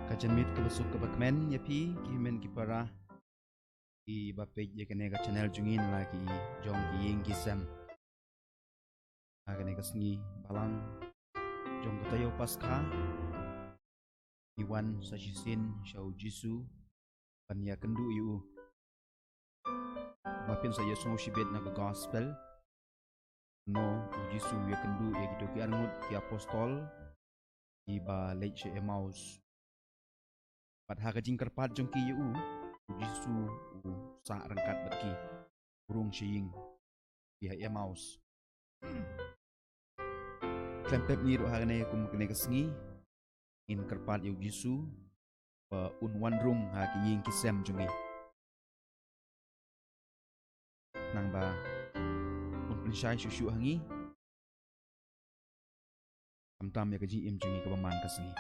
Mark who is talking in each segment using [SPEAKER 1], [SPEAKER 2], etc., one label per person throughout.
[SPEAKER 1] Kajanmit kabasuk kabakmen yapi kimen kipara i bapej yakane ka channel jungin lagi jong ki ying kisam agane kasngi balang jong katayo paskha iwan sajisin shau jisu panya kendu yu mapin saya sungu shibet na gospel no jisu ya kendu ya gitu ki arngut ki apostol iba leche emaus pat ha kajing kerpat jong ki yu jisu sa rangkat baki burung shiying ya emaus klempep ni ro hagane kum kene kasngi in kerpat yu jisu pa unwan rung ha ki ying kisem jongi nang ba un pensyai shushu hangi tam ya kaji im jongi ka baman kasngi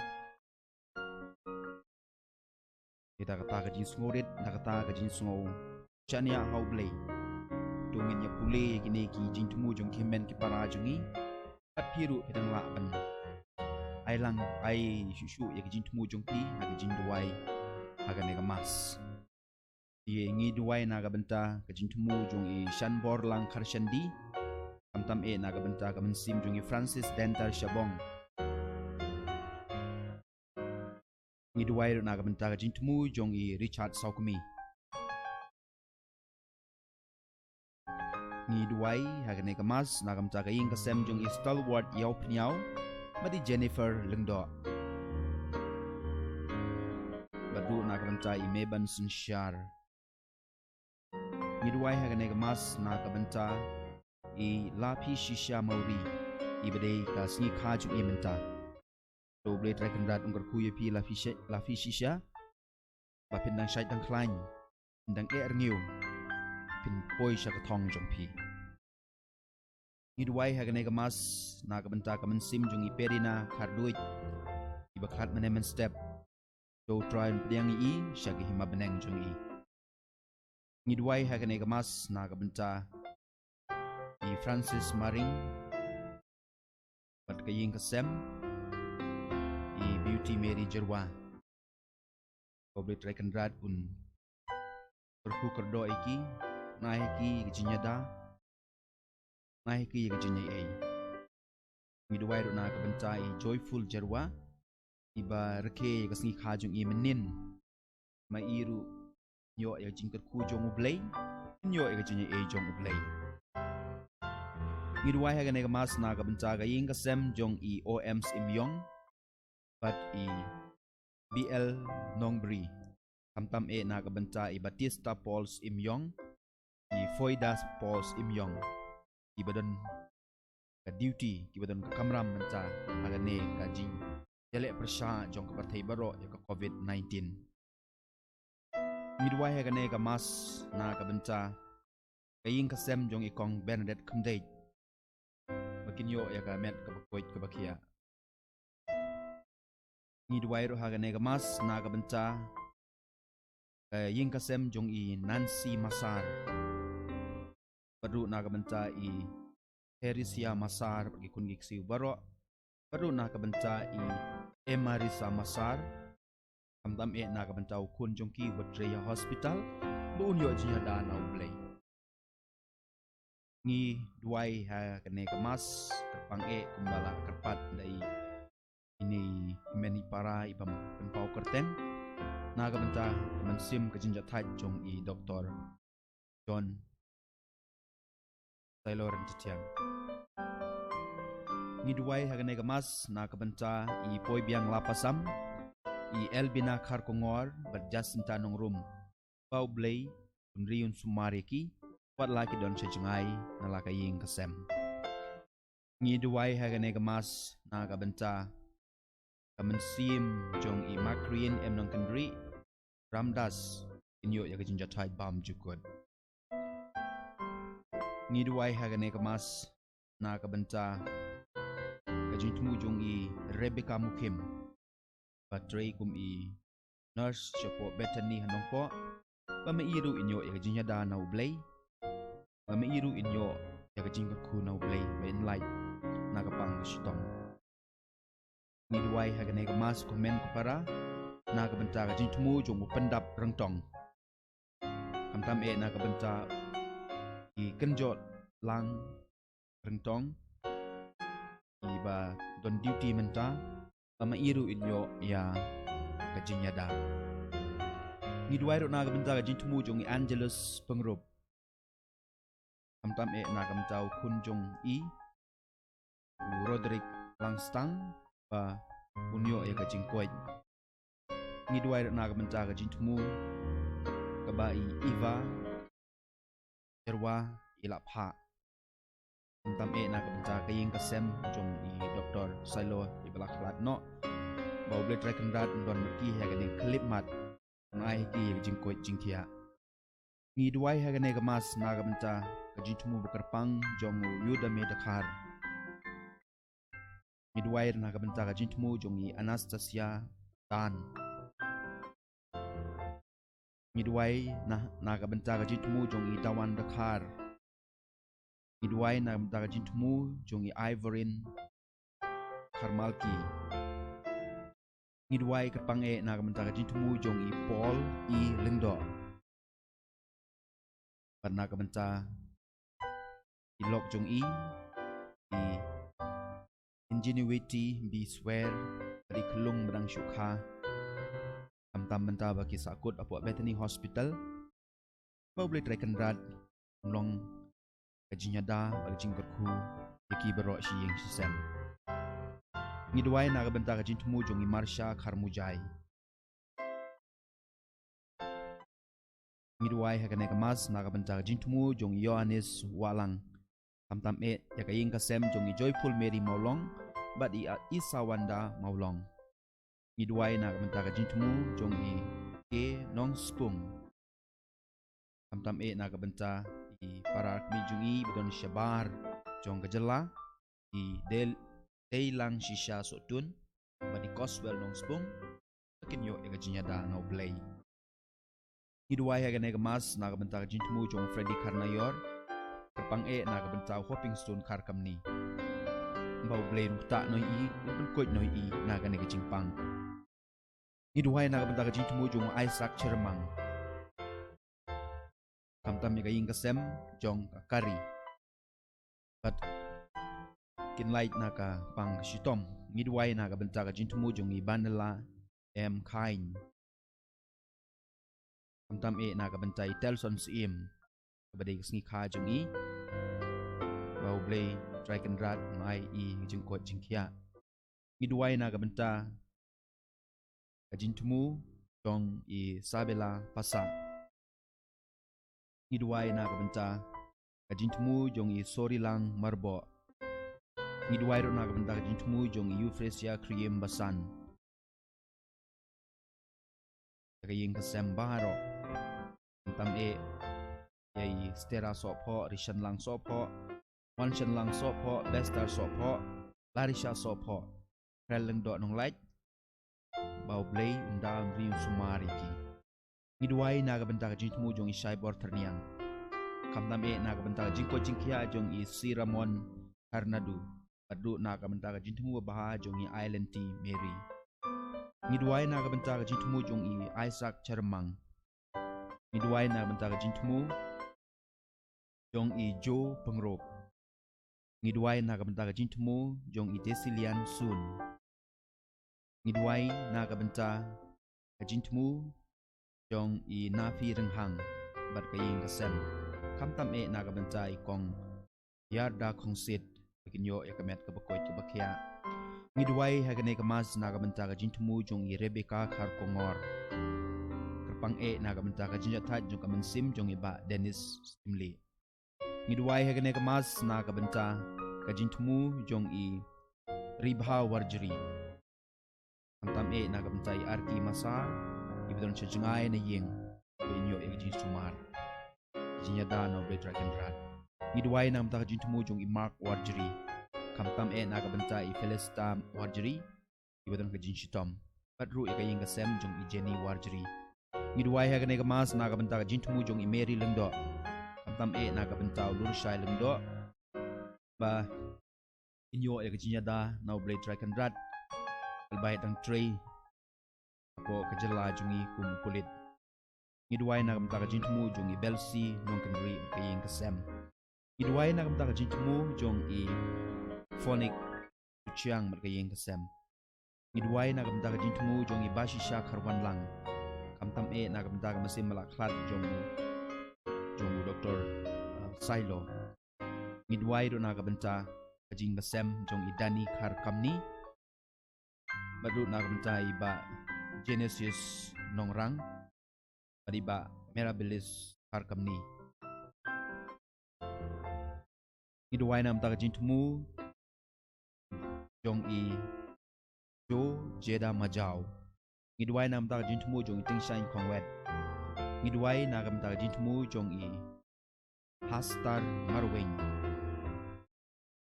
[SPEAKER 1] kita kata kaji sngorit na kata kaji sngo chania hau blay tungin ya pule kini ki jing tumu jong kimen ki para jongi at piru pedang la ban ai lang ai shushu ya kaji tumu jong pi ha kaji duai agane ka mas ye ngi duai na ga benta kaji tumu jong i shanbor lang kharshandi tam e na ga benta ka mensim jong i Francis Dental Shabong ngi duai na ga benta kaji tumu jong i Richard Saukumi ngi duai hagane kamas na gamta ka ying kasem jong i stalwart yaw pniaw madi Jennifer Lengdo badu na gamta i Meban Sunshar ngi duai hagane kamas na kabenta i Lapi Shisha Mauri i bade ka sngi khaju i menta to blade rekendat ungkar kuye pi Lapi Shisha bapin dang shait dang klain dang ngiu pin poi sha ka thong jong pi ngidwai hagane ka mas na ka benta ka mensim jong i perina kharduit i bakhat manemen step to try yang i sha ki hima beneng jong i ngidwai hagane ka mas na ka benta i Francis Maring pat ka ying ka sem i Beauty Mary Jerwa public rekendat un perku kerdo iki naiki ginyada naiki ginyai ai midwai ro na ka bentai joyful Jerwa iba reke kasngi khajung i menin ma iru yo ya jingker ku jong ublay yo ya ginyai ai jong ublay midwai ha ga mas na ka benta ga ying ka sem jong i OMs imyong pat i BL Nongbri tam e na ka benta i Batista Pauls imyong i Foidas Pauls imyong i badan ka duty ki badan ka kamram benta agane ka jing jale persha jong ka parthai baro ya ka COVID-19 midwai ha gane ka mas na ka benta ka ying ka sem jong i kong Bernadette Kumdate makinyo ya ka met ka bakoit ka bakia midwai ro ha gane ka mas na ka benta ying kasem jong i Nancy Masar padu na ka benta i Herisia Masar bagi kun giksi baro padu na ka benta i Emarisa Masar tam e na ka benta kun jong ki Wadreya Hospital buun yo jiya da na ublay ngi duai ha kane ka mas kerpang e kumbala kerpat dai ini meni para ibam penpau kerten naga benta mensim ke jinjat thai jong i Dr. John Taylor Ntitiang ngidwai hagane gamas na kabenta i poi biang lapasam i Elbina Kharkongor berjasinta nong rum pau blay unriun sumariki wat laki don sejengai na lakaying kasem Ngi duai hagane gamas na gabenta kamen sim jong I makrin em nong kendri ramdas inyo ya gajin jatai bam jukut. Ngi duai hagane gamas na gabenta gajin tumu jong I Rebecca Mukim batrei kum I nurse chapo Bethany hanong po pamairu inyo ya gajin yada na ublay pamairu inyo ya gajin kaku na ublay main light nagapang sitong. Ngiduai hagane gamas komen kupara nagabenta gajin tumu jong pendap rengtong. Kamtam nagabenta I kenjot lang rengtong iba don duty menta pamairu inyo ya gajin yada. Ngiduai ro nagabenta gajin tumu jong I Angelus pengrup. Kamtam nagabenta kun jong I Roderick Langstang ba unyo ya gajin koy. Ngiduai na gabenta gajin tumu kabai Iva Erwa ilapha. Kamtam na gabenta kaying kasem jong I Dr. Silo ibalaklat no. Bau blet rekendat don ki hagane klip mat ngai ki gajin koy jingkia. Ngiduai hagane gamas na gabenta gajin tumu bekerpang jong yuda me Dakar. Ngiduai na gabenta gajin tumu jong I Anastasia Tan. Ngiduai na gabenta gajin tumu jong I Dawan Dakar. Ngiduai na gabenta gajin tumu jong I Ivorin Karmalki. Ngiduai kerpang na gabenta gajin tumu jong I Paul I Lindo. Karena gabenta ilok jong I Ingenuity be swear dari kelung berang syukha kamtam benta bagi sakut apok Bethany Hospital bau boleh trekan rad long gajinya da bagi jingkorku yaki berok si yang sisem. Ngiduai naga benta gajin tumu jong I Marsha Karmujai. Ngiduai hagane kemas naga benta gajin tumu jong I Yohanes Walang. Kamtam ya kaying kasem jong I Joyful Mary Maulong bat I Isawanda Maulong. Ngiduai na gabenta gajin tumu jong I Ke Nong Spung. Kamtam na gabenta I parak mi jong I bedon syabar jong gajela I Deilang Shisha Sotun bat I Coswell Nong Spung takin yo ya gajinya da na ublay. Ngiduai hagane gamas na gabenta gajin tumu jong Freddy Karnayor kerpang na gabenta Hopping Stone Karkam ni. Bau blay rukta noi I ipun koit noi I na gane gajing pang. Ngiduai na gabenta gajin tumu jong Isaac Chermang. Kamtam ya gaying kasem jong Kakari. But kinlight na ka pang sitom. Ngiduai na gabenta gajin tumu jong I Bandela M. Kain. Kamtam na gabenta I Telson Sim. Kabadai kasngi ka jong I bau blay Dragon Rat mai I jengkot jengkia. Ngiduai na gabenta gajin tumu jong I Sabela Pasa. Ngiduai na gabenta gajin tumu jong I Sorilang Marbo. Ngiduai ro na gabenta gajin tumu jong I Euphrasia Kriem Basan. Kaying kasem baharo. Kamtam yai Stera Sopho, Rishan Lang Sopho, Wanshan Lang Sopho, Bestar Sopho, Larisha Sopho, Kreleng Dot Nong Light, Bau Blay Undang Rim Sumariki. Ngiduai naga benta gajin tumu jong I Shai Bor Terniang. Kamtam naga benta gajin ko jingkia jong I Siramon Karnadu. Padu naga benta gajin tumu baha jong I Island T Mary. Ngiduai naga benta gajin tumu jong I Isaac Chermang. Ngiduai naga benta gajin tumu jong I Jo Pengrop. Ngiduai naga benta gajin tumu jong I Desilian Sun. Ngiduai naga benta gajin tumu jong I Nafi Renghang bat kaying kasem. Kamtam naga benta I kong Yarda Kongsit baginyo yakamet kabakoy kabakya. Ngiduai hagane kamas naga benta gajin tumu jong I Rebecca Karkongor. Kerpang naga benta gajin jatat jong kamansim jong I ba Dennis Stimley. Ngiduai hagane kamas naga benta kajin temu jong i ribha warjri kamtam naga bentai arki masa ibadon chajangai na yeng inyo kajin sumar jinya da no be dragon rat midway nam ta kajin temu jong i mark warjri kamtam naga bentai felista warjri ibadon kajin shitom patru ikayeng kasem jong i jenny warjri midway ha kanega mas naga bentai kajin temu jong i mary lengdo kamtam naga bentai lur shai lengdo ba inyo kajin da no be dragon rat albay tang tray ko kajala jungi kum kulit midway na kamta kajin temu jong i belsi nong kanri kayeng kasem midway na kamta kajin temu jong i phonic chiang kayeng kasem midway na kamta kajin temu jong i bashisha kharwan lang kamtam na kamta kamasim malaklat jong doktor Silo midway do na kamta kajing kasem jong i dani khar kamni badu na kamta iba Genesis nongrang padiba Mirabilis harkamni midway nam ta kajin temu jong i jo jeda majau midway nam ta kajin temu jong i tingsain kongwet midway na kam ta kajin temu jong i hastar marweng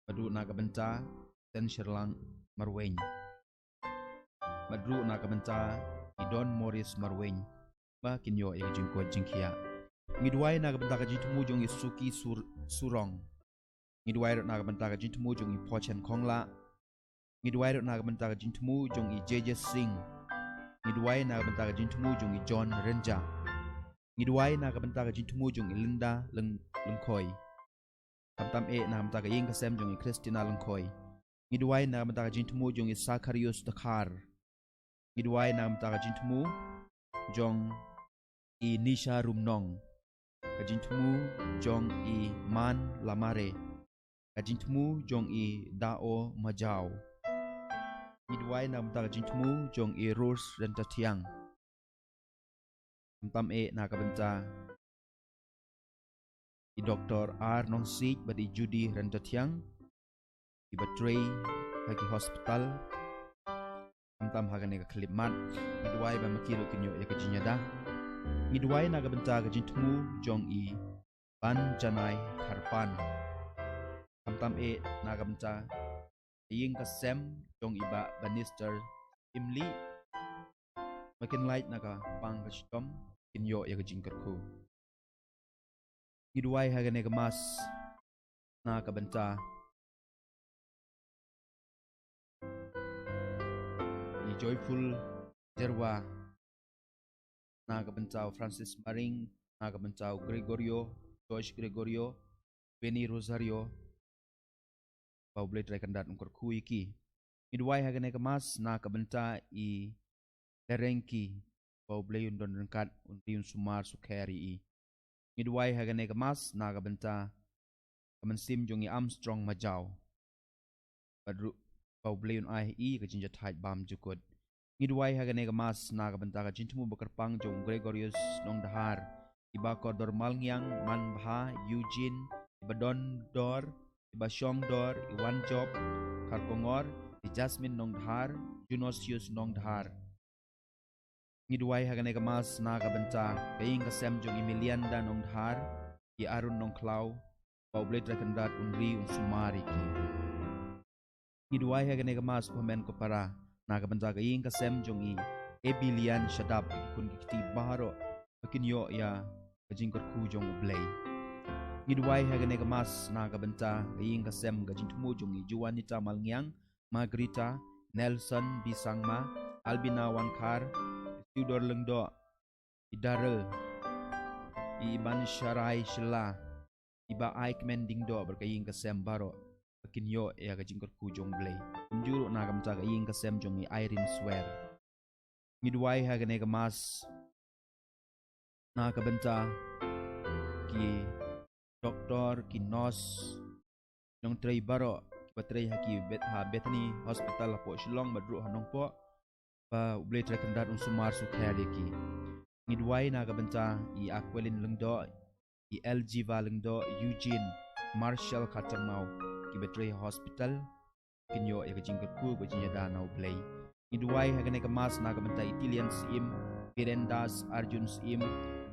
[SPEAKER 1] badu na kabenta ten sherlang marweng madru na kabenta Don Morris Marweng ba kinyo jingko jingkia midway na kabenta kajin temu jong isuki surong midway na kabenta kajin temu jong i Pochen Kongla midway na kabenta kajin temu jong i JJ Singh midway na kabenta kajin temu jong i John Renja midway na kabenta kajin temu jong i Linda Lengkoi kamtam na kabenta kayeng kasem jong i Christina Lengkoi midway na kabenta kajin temu jong i Sakarius Dakar midway na kamta kajin temu jong i Nisha Rumnong kajin temu jong i Man Lamare kajin temu jong i Dao Majau midway na kamta kajin temu jong i Rus Rentatiang kamtam na kabenta i Dr. R Nong Sik badi Judy Rentatiang i Batray kaki hospital kamtam hagan ka klipmat midway ba makilo kinyo kajinya da midway na kabenta kajin temu jong i Ban Janai Kharpan kamtam na kabenta ying kasem jong iba Banister Imli makin light na ka pang kastom kinyo kajin karku midway hagan ka mas na kabenta Joyful Jerwa nagabentao Francis Maring nagabentao Gregorio Josh Gregorio Benny Rosario Pauble Trekandat ungkor kuiki midway hagane kemas nagabenta i Terenki Pauble yundon rengkat unriun sumar sukeri i midway hagane kemas nagabenta kemensim jongi Armstrong Majau padru Pauble yun ai i kajinjat haid bam jukut midway hagane kemas nagabenta kajin temu bekerpang jong Gregorius nong dahar iba Kodor Malngyang Man Bha Eugene iba Don Dor iba Shong Dor Iwan Job Karkongor i Jasmine nong dahar Junosius nong dahar midway hagane kemas nagabenta kaying kasem jong Emilianda nong dahar i Arun nong Klau Pauble Trekandat unri unsumari ki midway hagane kemas pamen ko para nagabenta kaying kasem jong i Ebilian Shadab ikun kiti baharo makinyo ya kajing karku jong ublay midway hagane kemas nagabenta kaying kasem kajing temu jong i Juanita Malngyang Margarita Nelson Bisangma Albina Wankar Theodore Lengdo Idare Iban Sharai Shela iba Ike Mendingdo berkaying kasem baro kinyo ya kajing karku jong blay umjuro nagamta kaying kasem jong i Irene Swear midway hagane kemas nakabenta ki doktor ki nos nong tray baro patray haki Bethany Hospital po Shillong badru hanong po pa ublay trekandat unsumar sukhari ki midway nakabenta i Aquilin Lengdo i LG Valengdo Eugene Marshall Katamau ki betre hospital kinyo ya kajing ku bajinya danau play Idwai hagane kamas na kabanta Italian sim Pirendas Arjun sim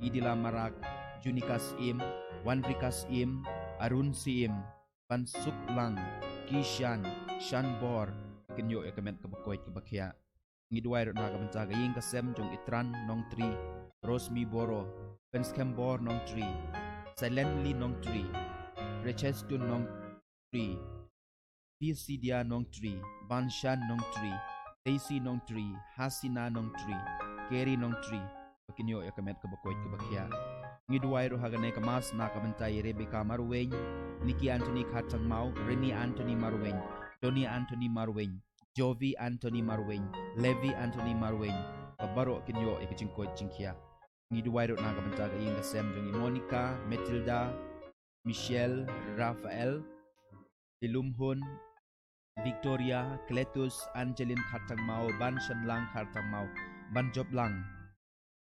[SPEAKER 1] Idila Marak Junika sim Wanrika sim Arun sim Pansuk Lang Kishan Shanbor kinyo ya kamet kabakoy kabakya Ngidwai na kabanta gaying kasem jong itran nong 3 Rosmi Boro Penskembor nong 3 Silently nong 3 Rechestun nong 3 Pisidia nong 3 Banshan nong 3 Daisy nong 3 Hasina nong 3 Kerry nong 3 Pakinyo ya kamet kabakoy kabakya Ngidwai ro hagane kamas na kabantay Rebecca Marweng Nikki Anthony Khatangmau Reni Anthony Marweng Donnie Anthony Marweng Jovi Anthony Marweng Levi Anthony Marweng Pabaro kinyo ikijingkoy jingkya Ngidwai ro na kabantay kaying kasem jong Monica Matilda Michelle Rafael Ilumhun Victoria, Cletus, Angeline Khartangmau, Ban Shanlang Khartangmau, Ban Joblang,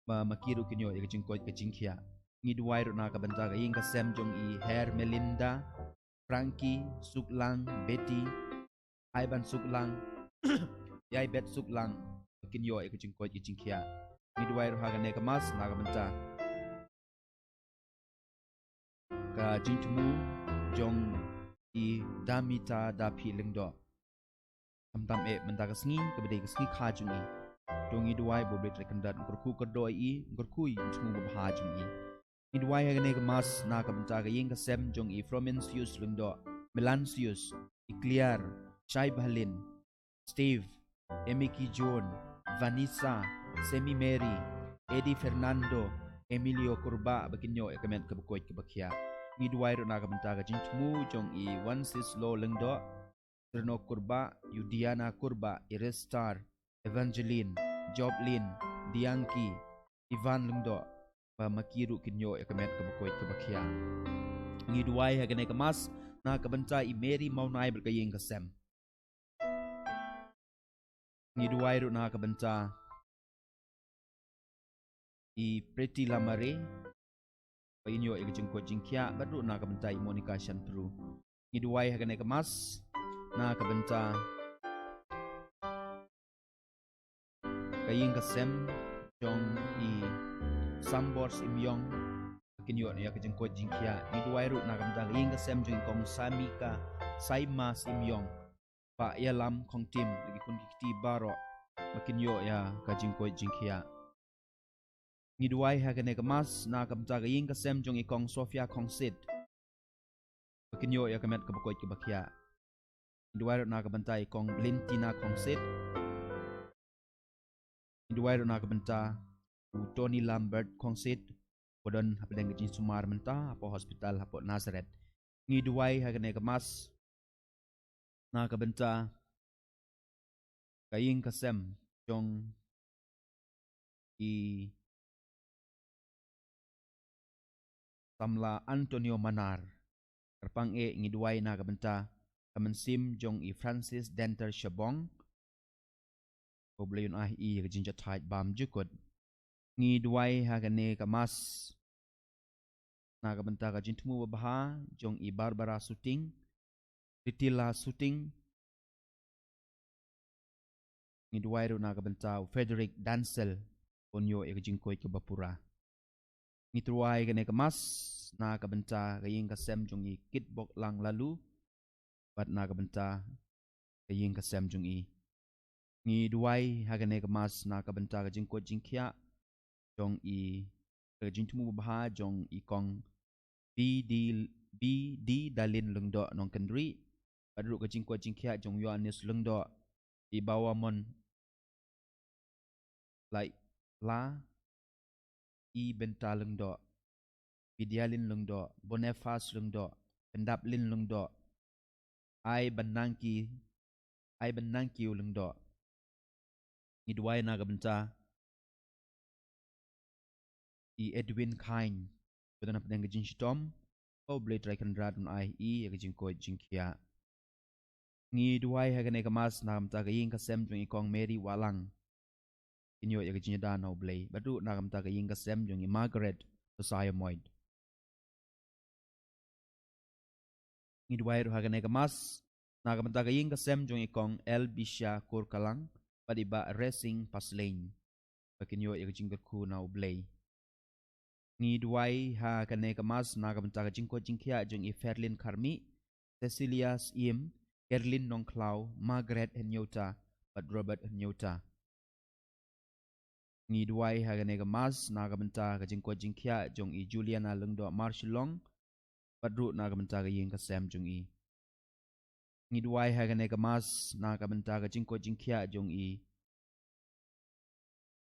[SPEAKER 1] Makiru kinyo ikajingkoy kajingkya. Ngidwai ro na kabanta kaying kasem jong I Her Melinda, Frankie, Suklang, Betty, Ivan Suklang, Yai Bet Suklang, kinyo ikajingkoy kajingkya. Ngidwai ro hagane kamas na kabanta ka jingtumu jong I Damita Dapi Lengdo. Tam mentagasngi kabedai gasngi khajungi dongi duai boblet rekendat ngurku kedoi I ngurku jmu babhajungi I duai hagane mas na kabenta gayeng kasem jong I Fromencius Lengdo Melansius Iclear Shai Bhalin Steve Emiki John Vanessa Semi Mary Eddie Fernando Emilio Kurba bakinyo ekamet kabakoy kabakya I duai ro na kabenta gajintmu jong I Wansis Lo Lengdo Terno Kurba, Yudiana Kurba, Irestar, Evangeline, Joblin, Diangki, Ivan Lungdo, Makiru kinyo ekamet kabakoy kabakya. Ngidwai hagane kamas na kabanta I Mary Maunay berkayeng kasem. Ngidwai ro na kabanta I Pretty Lamare, painyo ikajengko jingkya, baru na kabanta I Monica Shanpru. Ngidwai hagane kamas na kabenta kaying kasem jong I Sambor Simyong kinyo ya kajengko jingkya Ngidwai ro na kabenta kaying kasem jong kong Samika Saima Simyong pa yalam kong tim lagi kun kiti baro makinyo ya kajengko jingkya Ngidwai hagane kamas na kabenta kaying kasem jong ikong Sofia Kongsit makinyo ya kamet kabakoy kabakya Ngidwai ro na kabenta ikong Blintina Kongsit Ngidwai ro na kabenta Tony Lambert Kongsit podon hapdeng gajin sumar menta apo hospital apo Nazareth Ngidwai hagane kamas na kabenta kaying kasem jong I Tamla Antonio Manar Kerpang ngidwai na kabenta Kamansim jong I Francis Denter Shabong Poblayon I kajinja tight bam jukot Ngidwai hagane kamas na kabenta kajintmu babaha jong I Barbara Suting Titila Suting Ngidwai ro na kabenta Frederick Dansel Ponyo kajingkoy kabapura Ngitruai kane kamas na kabenta kaying kasem jong I Kitbok lang lalu Bat na kabenta kaying kasem jong I Ngidwai hagane kamas na kabenta kajingko jingkya jong I kajingtumu babaha jong I kong BD Dalin Lengdo nong kendri Padru kajingko jingkya jong Yohanes Lengdo I bawamon like la I benta Lengdo Bidialin Lengdo Bonefas Lengdo Pendaplin Lengdo Ai Benangki Lengdo Ngidwai na kabenta I Edwin Kine Bedan hapdeng gajin shitom Pau blade raikan radun I kajingko jingkya Ngidwai hagane kamas na kabenta kaying kasem jong ikong Mary Walang Kinyo kajin danau blay Badu na kabenta kaying kasem jong I Margaret Josiah Moyd Ngidwai ru hagane kemas naga benta kaying kesem jong ikong El Bisha Kur Kalang padiba racing pas lane bakin yo ya jingker ku nau blay Ngidwai hagane kemas naga benta jingko jingkia jong i Ferlin Karmi Cecilia Im Erlin Nongklau Margaret Henyota pat Robert Henyota Ngidwai hagane kemas naga benta jingko jingkia jong i Juliana Lengdo Marshallong padru naga benta kaying kesem jong i Ngidwai hagane kemas naga benta jingko jingkia jong i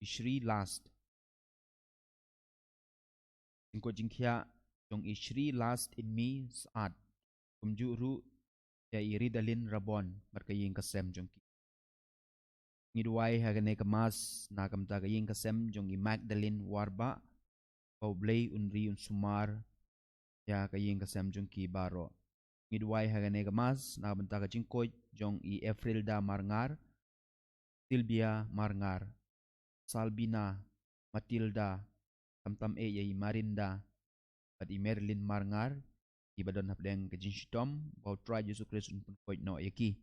[SPEAKER 1] Shri Last jingko jingkia jong i Shri Last in me saat kumju ru ya i Ridalin Rabon berkaying kesem jong ki Ngidwai hagane kemas naga benta kaying kesem jong i Magdalene Warba kau blay unri unsumar ya kaying kesem jong ki baro Ngidwai hagane kemas naga benta jingko jong i Efrilda Marngar Silvia Marngar Salbina Matilda tam yai Marinda pat i Merlin Marngar i badon hapdeng kejinshtom bau try Yesus Kristus pun koit no yaki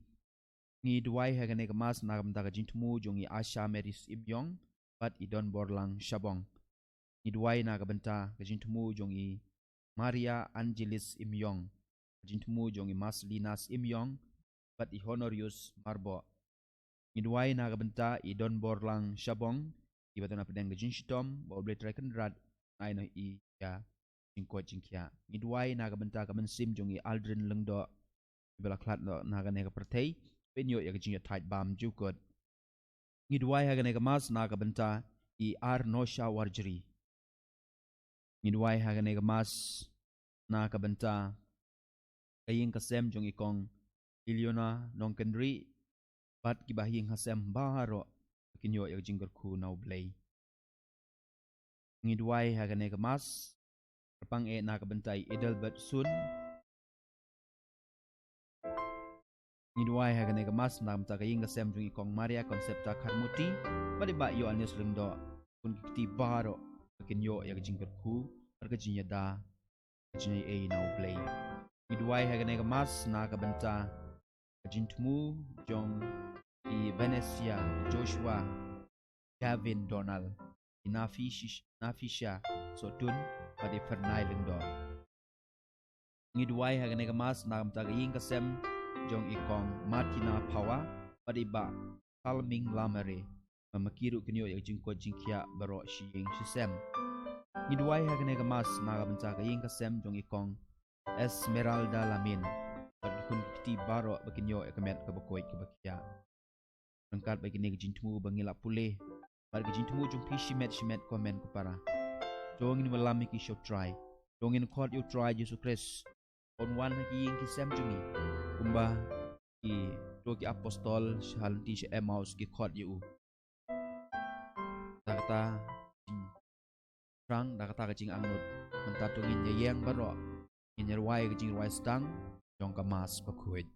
[SPEAKER 1] Ngidwai hagane kemas naga benta kejintmu jong i Asha Meris Imyong pat i Don Borlang Shabong Ngidwai naga benta kejintmu jong i Maria Angelis Imyong kejintmu jong i Maslinas Imyong pat i Honorius Marbo Ngidwai naga benta i Don Borlang Shabong i badon hapdeng kejinshtom bau blay try kendrat ai no i ya jingko jingkia Ngidwai naga benta kemensim jong i Aldrin Lengdo bela klat no naga nega pertei penyo ya kejingya tight bam jukot Ngidwai hagane kemas naga benta i Arnosha Warjri Ngidwai hagane kemas naga benta kaying kesem jong ikong Iliona Nongkenri pat kibahing hasem baharo kinyo ya jingker ku nau blay Ngidwai hagane kemas Perpang naga bentai Edelbert Sun Ngidwai hagane kemas naga benta kaying kesem jong ikong Maria Konsepta Karmuti badiba yo alnius lengdo kun kiti baro kinyo ya jingker ku perkejinya da kejinya e nau blay Ngidwai hagane kemas naga benta kejintmu jong i Venesia Joshua Gavin Donald Nafisha Sotun pada Fernai Lengdo Ngidwai hagane kemas naga benta kaying kesem jong ikong Martina Pawa pada iba Kalming Lamare memakiru kenyo ya jingko jingkia baro shiying shisem Ngidwai hagane kemas naga benta kaying kesem jong ikong Esmeralda Lamin kun kiti baro bakinyo ya kemet kebakoy kebakia Rengkat bagi ni kejintmu bangilap pulih pada kejintmu jong pi shimet komen kupara Jongin melami ki show try Jongin kot you try Yesus Kristus on one hagi yang kisem jungi kumba ki doki apostol halti si Emmaus ki kot you kata Rang kata kecing angnut mentatungin nyayang baro nyerwai kecing ruai sedang jong kemas pakuit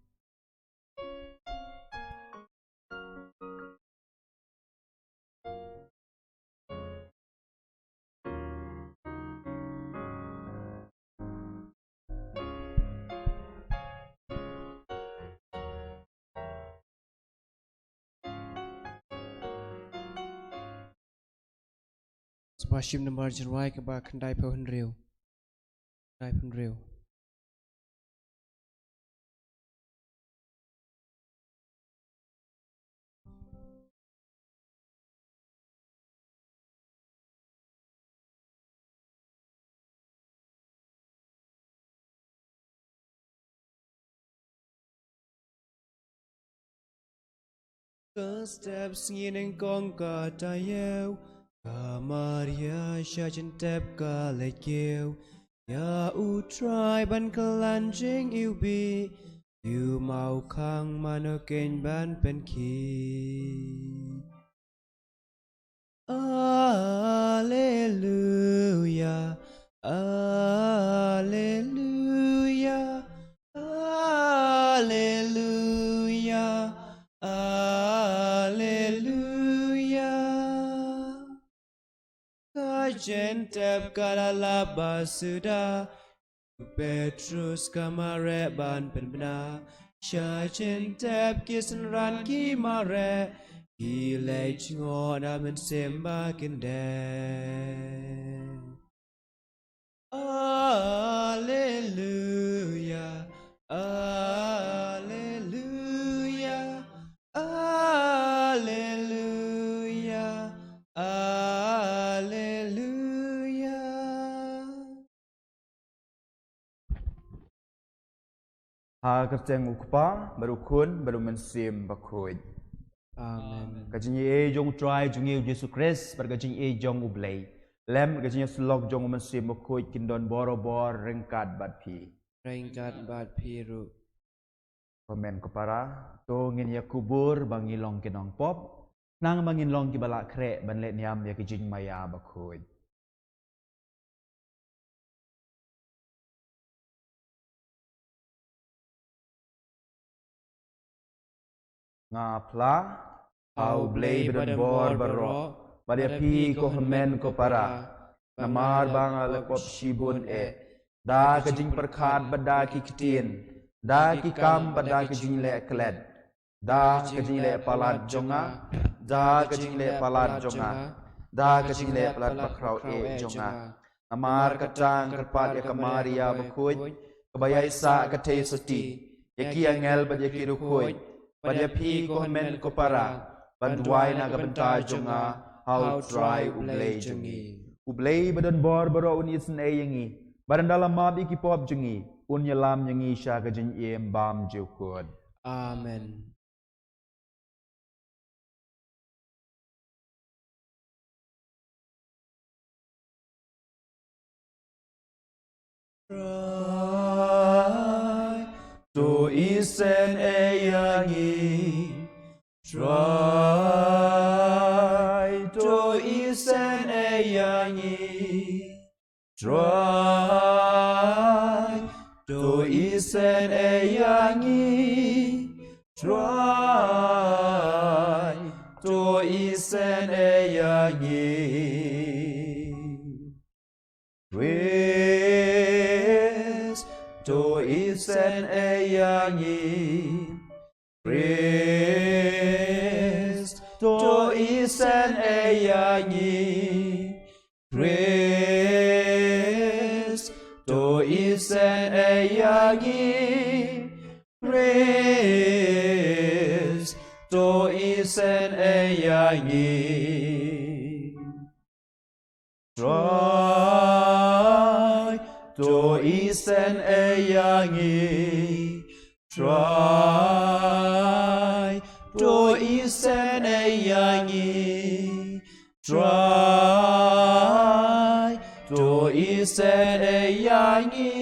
[SPEAKER 2] Sebashim na margin wai ke ba kandai pa hunriu. Kandai hunriu. Ke steps ngin kong ka tayeu ka Maria shajen tep ka lekeu ya u try ban kelanjing iu bi you mau kang manoken ban pen ki Alleluia Alleluia Alleluia Alleluia Kajen tep kalala basuda Petrus kamare ban penbena Shachin tep kisan ran ki mare Ki lech ngoda men semba kende Alleluia Alleluia Alleluia Alleluia
[SPEAKER 1] Ha kerceng ukpa berukun berumensim bakuj.
[SPEAKER 2] Amen
[SPEAKER 1] Kajing e jong try jong e Yesus Christ berkajing e jong ublay. Lem kajing slok jong umensim bakuj kindon borobor rengkat badpi.
[SPEAKER 2] Ringkat bad piru
[SPEAKER 1] Komen kepara to ngin ya kubur bangilong kinong pop nang manginlong kibala krek banlet niam ya kajing maya bakuj. Ngapla au blay badan bor baro pada pi ko hemen ko para namar bang ale pop shibun da kajing perkhat bada ki kitin da ki kam bada kajing le kled da kajing le palat jonga da kajing le palat jonga da kajing le palat bakrau jonga namar katang kerpat ya kamaria bakuj kebayai sa kate suti yaki angel bad yaki rukuj pada pi ko men ko para banduai naga benta jonga how try ublay jongi ublay badan bor baro unis ne yangi badan dalam mab iki pop jongi unyalam yangi sha ka jing em bam jukod
[SPEAKER 2] Amen Try to isen yangi Try to isen yangi Try to isen yangi Try to isen yangi Praise to isen yangi Praise to isen yangi Praise to isen yangi Praise to isen yangi Try to isen yangi Try to isen yangi Try to isen yangi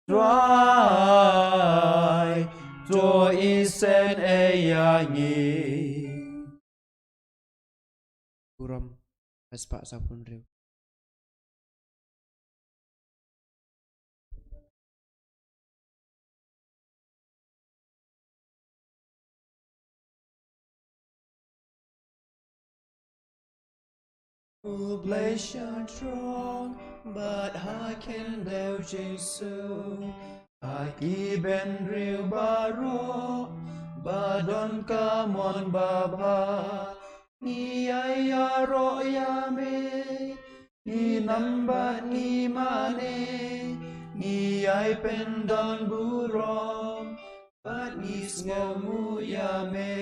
[SPEAKER 2] Try to isen yangi Kuram aspak sapun riu Oblation strong, but I can do Jesus. I keep and real baro, but don't come on baba. Ni ayaro yame, ni nambat ni mane, ni ay pendon burong, but ni ngamu yame.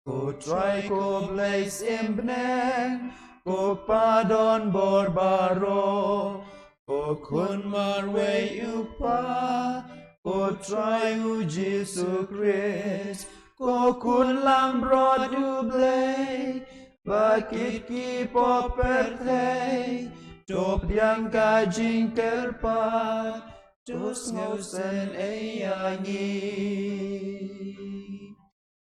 [SPEAKER 2] Ko try ko blaze imbnen, ko padon borbaro, ko kun marwe upa, ko try u Jesu Christ, ko kun lambrod ublay, bakit ki poperte, top diang kajing kerpat, tus ngausen ayangi.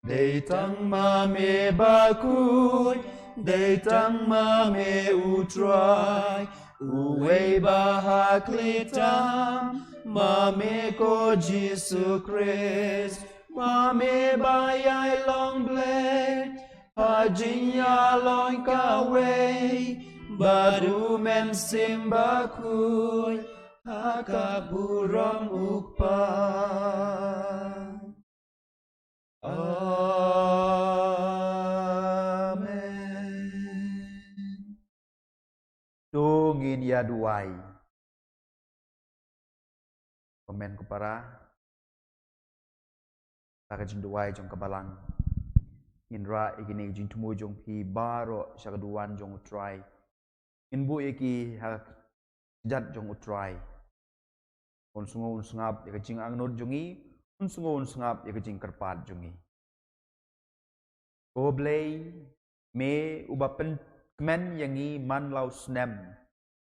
[SPEAKER 2] Datang mame bakut, datang mame utrai, uwe bahak litam, mame ko Jesu Christ, mame bayai long blade, hajinya long kawe, baru men sembah kuy hakaburong ukpan. Amen.
[SPEAKER 1] Dongin ya duai. Komen kepara. Taka jing duai jong kebalang. Inra ikini jing tumu jong pi baro syakaduan jong utrai. Inbu iki hak jat jong utrai. Unsungo unsungap ya jing angnod jongi. Unsungo unsungap ya jing kerpat jongi. Goblay me ubapen kemen yangi man lau snem.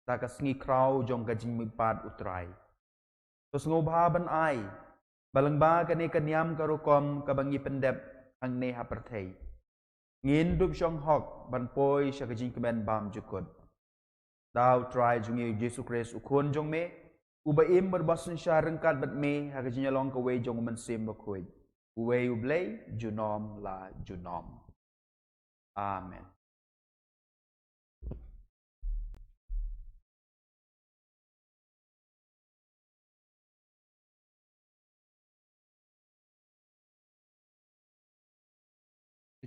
[SPEAKER 1] Taka sengi krau jong kajing mipat utrai. Tos ngobaban ai. Balang ba kani kanyam karukom kabangi pendep ang neha pertay. Ngin dup syong hok ban poi siya kajing kemen bam jukod. Daw try jungi Yesus Kristus ukon jong me. Ubaim berbasun siya rengkat bat me hakajing nyalong kawe jong mensim bakuid. Uwe ublay junom la junom. Amen.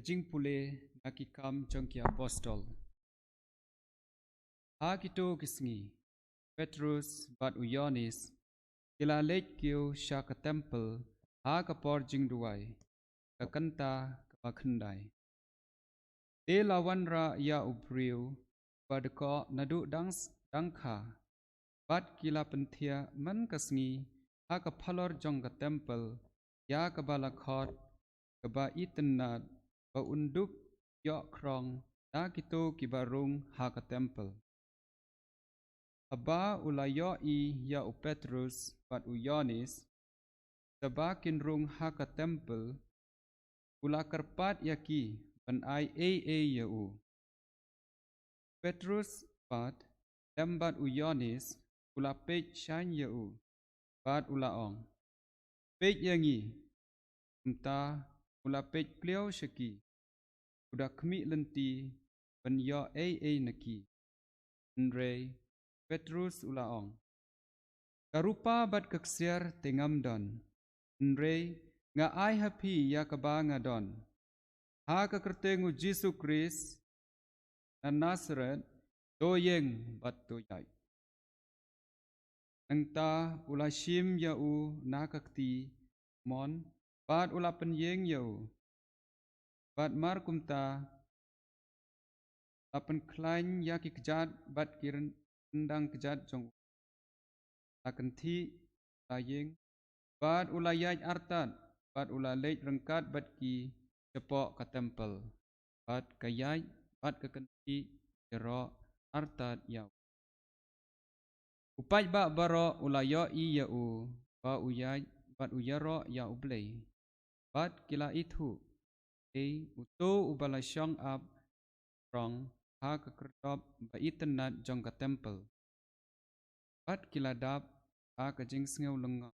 [SPEAKER 3] Jing pule nakikam jongki apostol. Ha kito kisngi Petrus bat Uyonis kila lek kio sya ke temple ha kapor jing duai ke kenta ke bakhendai. Te lawan ra ya ubriu pada ko nadu dangkha bat kila pentia man kasngi ha kapalor jong ke temple ya ke balakot ke ba itenat ba unduk yok krong na kito kibarung ha ke temple. Aba ulayo i ya u Petrus bat Uyonis sebakin rung ha ke temple ula kerpat yaki ban ai ya u. Petrus bat lembat Uyonis ula pej shan ya u bat ula ong. Pej yangi entah ula pej pliau syaki udah kemi lenti ban yo naki. Nre Petrus ula ong. Karupa bat keksiar tengam don. Nre nga ai happy ya kaba nga don. Ha kekertengu Yesus Kristus na Nazaret doyeng bat doyai. Engta ula shim ya u nakakti mon bat ula penyeng ya u. Bat markumta apen klain yaki kejat bat kiren endang kejat jong akan ti layeng bat ulayaj artat bat ulalej rengkat bat ki cepok ke temple bat kayaj bat kekenti jero artat yau upaj ba baro ulayo i yau ba uyaj bat uyaro ya ublay bat kila itu uto ubala syong up rong ha kekerdop ba itenat jong ke temple. Bat kila dap ha kejing sengau lenga.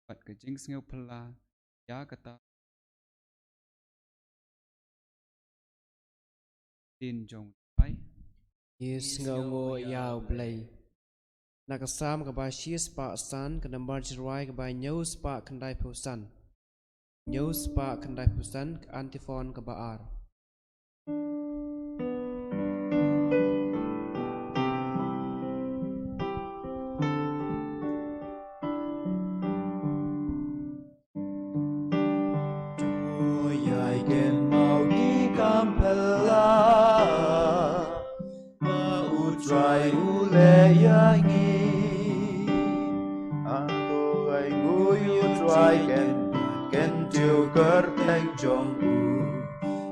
[SPEAKER 3] Bat kejing sengau pela ya kata tin jong pai.
[SPEAKER 2] Yes ngau yau blay. Nakasam kaba shies pa san kenambar jirai kaba nyus pa kendai pusan. Nyus pa kendai pusan antifon kaba ar.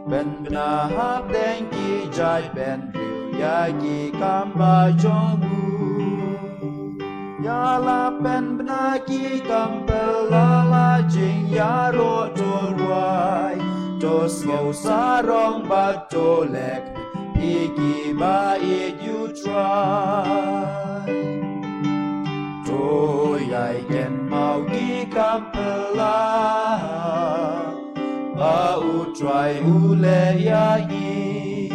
[SPEAKER 1] Ben benahap dengki jai ben riu yagi kamba jongu Yala ben benaki kampelala jing yaro torwai Tos ngau sarong batolek iki bait you try Toyai gen mau gi kampela Bau try ule yagi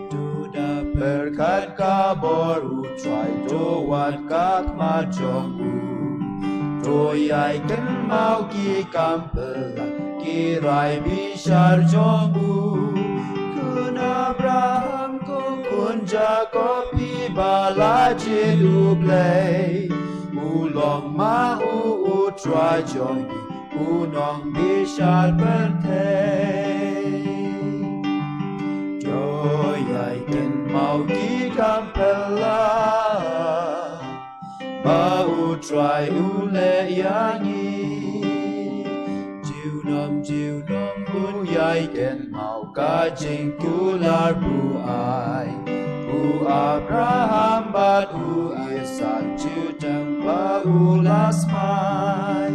[SPEAKER 1] Duda berkat kabar utrai doat kak majongku doyai ken mau ki kampela kirai bishar jongku kun Abraham kun Jacob ibala jedublei ulong mau utrai jongki unong bishar bertei doyai ken mau ki kampela mau try ule yangi jiu nom bun yai ken mau ka jing kular bu Abraham bat u Isaac judang ba u lasmai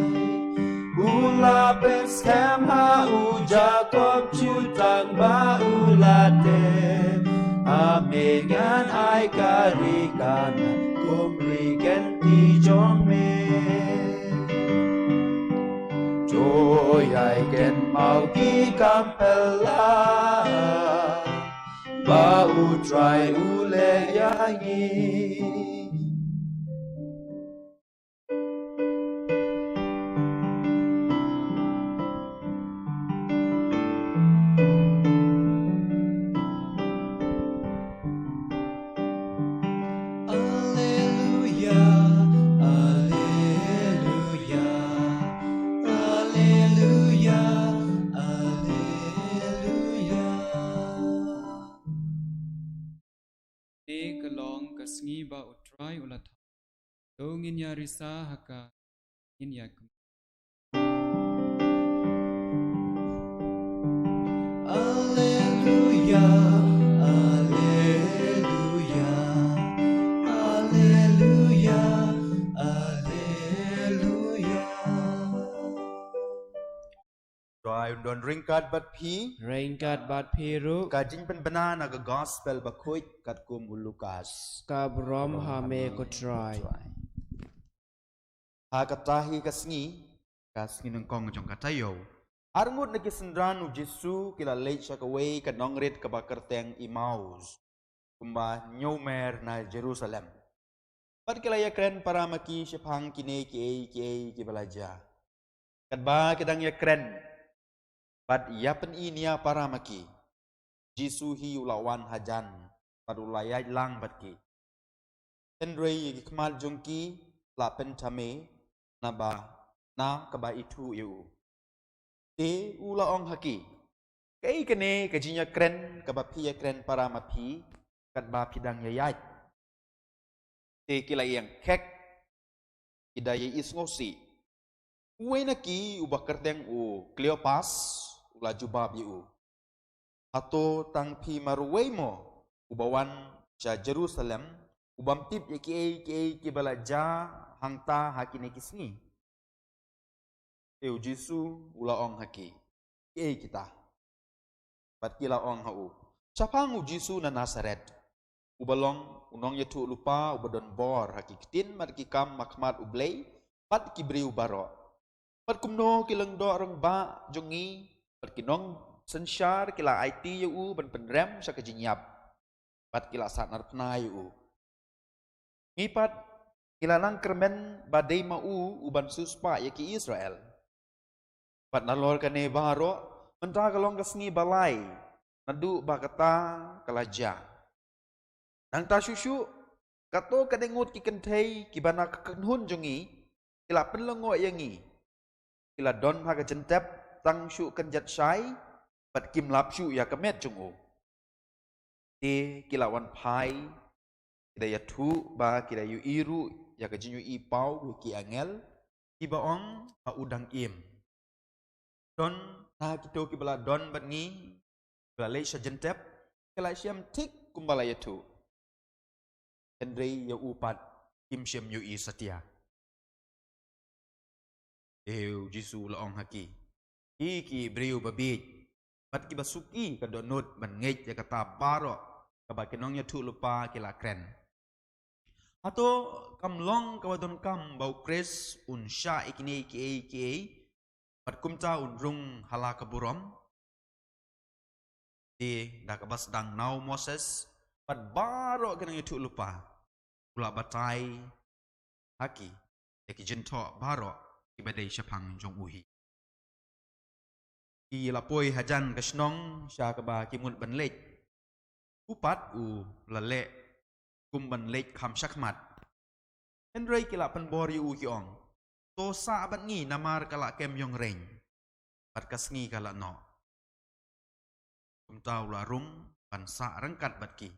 [SPEAKER 1] ula Bethlehem ha u Jacob judang ba u late Amegan ai karikana kumriken ti jong me joy ai ken mau ki kampela ba u try ule yangi
[SPEAKER 3] Te kelong kesngi ba utrai ulat. Dongin ya risa haka in ya kem.
[SPEAKER 1] Alleluia, Alleluia, Alleluia, Alleluia. Doi don ringkat bat pi,
[SPEAKER 2] Ringkat bat piru
[SPEAKER 1] kajing penbena naga gospel bakuit kat kum Lukas.
[SPEAKER 2] kabrom hame kutrai.
[SPEAKER 1] Ha katahi kasngi nengkong jong katayo. Armut nagi sendran u Jesu kila leit syakaway kanongrit kabakerteng Imaus. Kumba nyomer na Jerusalem. Pat kila yakren para maki syapang kine ki balaja. Kadba kedang yakren. Pat yapen inia para maki. Jesu hi ulawan hajan. Padulayay lang batki. Tenrei kmal jongki lapen tame na kaba itu yu. Te ulaong haki. Kay kene kajinya kren kaba piya kren para mapi kadba pidang yayat. Te kila yang kek idaya isngosi. Uwe naki ubakerteng u Kleopas ula jubab yu. Hato tang pi maruwe mo ubawan ja Jerusalem ubampip ki balaja hangta hakine kisni. Eu Jesu ulaong haki. Kita. Pat kila ong hau. Capang u Jesu na Nazaret. Ubalong unong yetu lupa ubadon bor haki kitin mat kikam makmat ublay pat kibriu baro. Pat kumno kilang do arang ba jongi pat kinong sensyar kila IT yu ban penrem sa kajinyap. Pat kila sanar penay yu. Ngipat kila lang kermen badai mau uban suspa yaki Israel. Pat nalor kane baro mentah kalong kasngi balai nadu bakata kalaja. Nang ta syusyu kato kadengut ki kentei ki bana kakenhun jongi kila penlengo yangi. Kila don ha kajentep tang syu kenjat syai pat kim lapsyu ya kemet jongo. Te kila wan pai kida ya tu ba kida yu iru ya kajinyu ipau ki angel ki baong ha udang im. Don ha kito ki bala don bat ngi bala lei sajentep kala syam tik kumbala ya tu. Hendrei ya upat kim syam yu i setia. Eu Jesu laong haki. Iki briu babit. Pat ki basuki ka donut ban ngej ya kata baro ka bakinong ya tu lupa kila kren. Ato kamlong kawadon kam bau kres unsya ikini ki pat kumta unrung hala kaburom di dakabas dang nau Moses Pat baro kenang itu lupa. Ula batai haki. Yaki jentok baro ibadai syapang jong uhi. Ki lapoi hajan kasnong sya kaba kimut ban lek. Upat u lalek kum ban lek kham syakmat. Henry kila penbori u kiong. To sa abat ngi namar kala kem yong reng. Pat kasngi kala no. Kum tau la rum ban sa rengkat bat ki.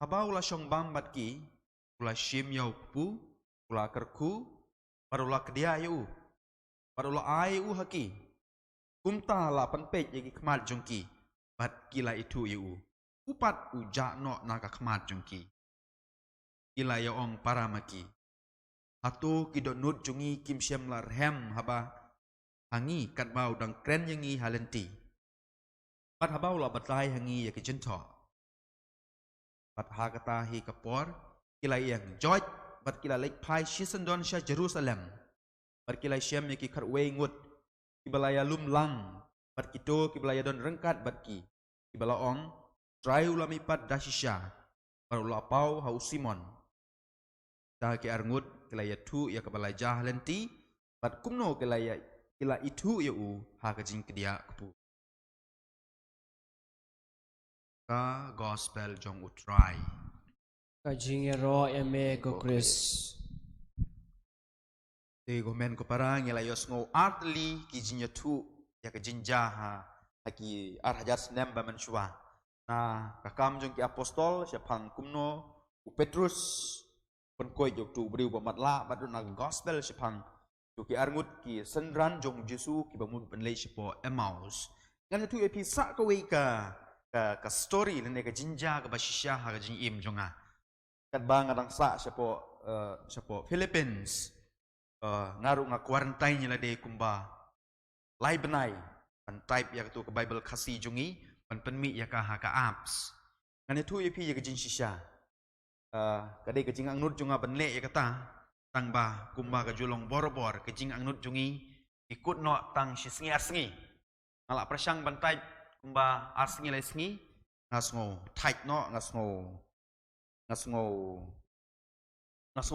[SPEAKER 1] Habau la syong bam bat ki. Ula shim yau pu. Ula kerku. Parula kedia yu. Parula ai u haki. Kumta la penpej yagi kemat jongki. Bat kila itu yu. Upat ujak no naka kemat jongki. Kila ya ong para maki. Hatu kido nut jungi kim syam lar hem haba. Hangi kat bau dang kren yangi halenti. Pat habau la batlai hangi yaki jentok. Pat ha kata hi kapor. Kila yang joj. Bat kila lek pai shisendon sya Jerusalem. Bat kila syam yaki karwe ngut. Kibalaya lum lang. Bat kito kibalaya don rengkat bat ki. Kibala ong. Trai ulami pat dasisya. Par ula pau hau Simon. Ta ki arngut kilaya tu ya kibala jahlenti. Bat kumno kilaya kila itu ya u ha kajing kedia kepu. Ka gospel jong utrai.
[SPEAKER 2] Kajing ro eme go Chris.
[SPEAKER 1] Te gomen ko parang ilayos ngo artli ki jinya tu ya ka jinjaha aki arhajar senem ba menshwa. Nah, kakam jong ki apostol siya pang kumno u Petrus pun koy jok tu briu ba matla badun na gospel siya pang tu ki arngut ki senran jong Jesu ki bamun penlei siya po Emmaus. Ngan tu epi sa ka wei ka story lene ka jinja ka basisya ha ka jing im jonga. Kat bang adang sa siya po Philippines. Ngaru nga quarantine nila de kumba lai benai pan type ya tu ke Bible kasi jungi pan penmi ya ka ha ka apps ngane tu ya pi ya jing shisha kadai ke jing angnut junga benle ya kata tang ba kumba ka julong bor-bor ke jing angnut jungi ikut no tang shisngi asngi ngala prasang ban type kumba asngi lai sngi ngasngo tight no ngasngo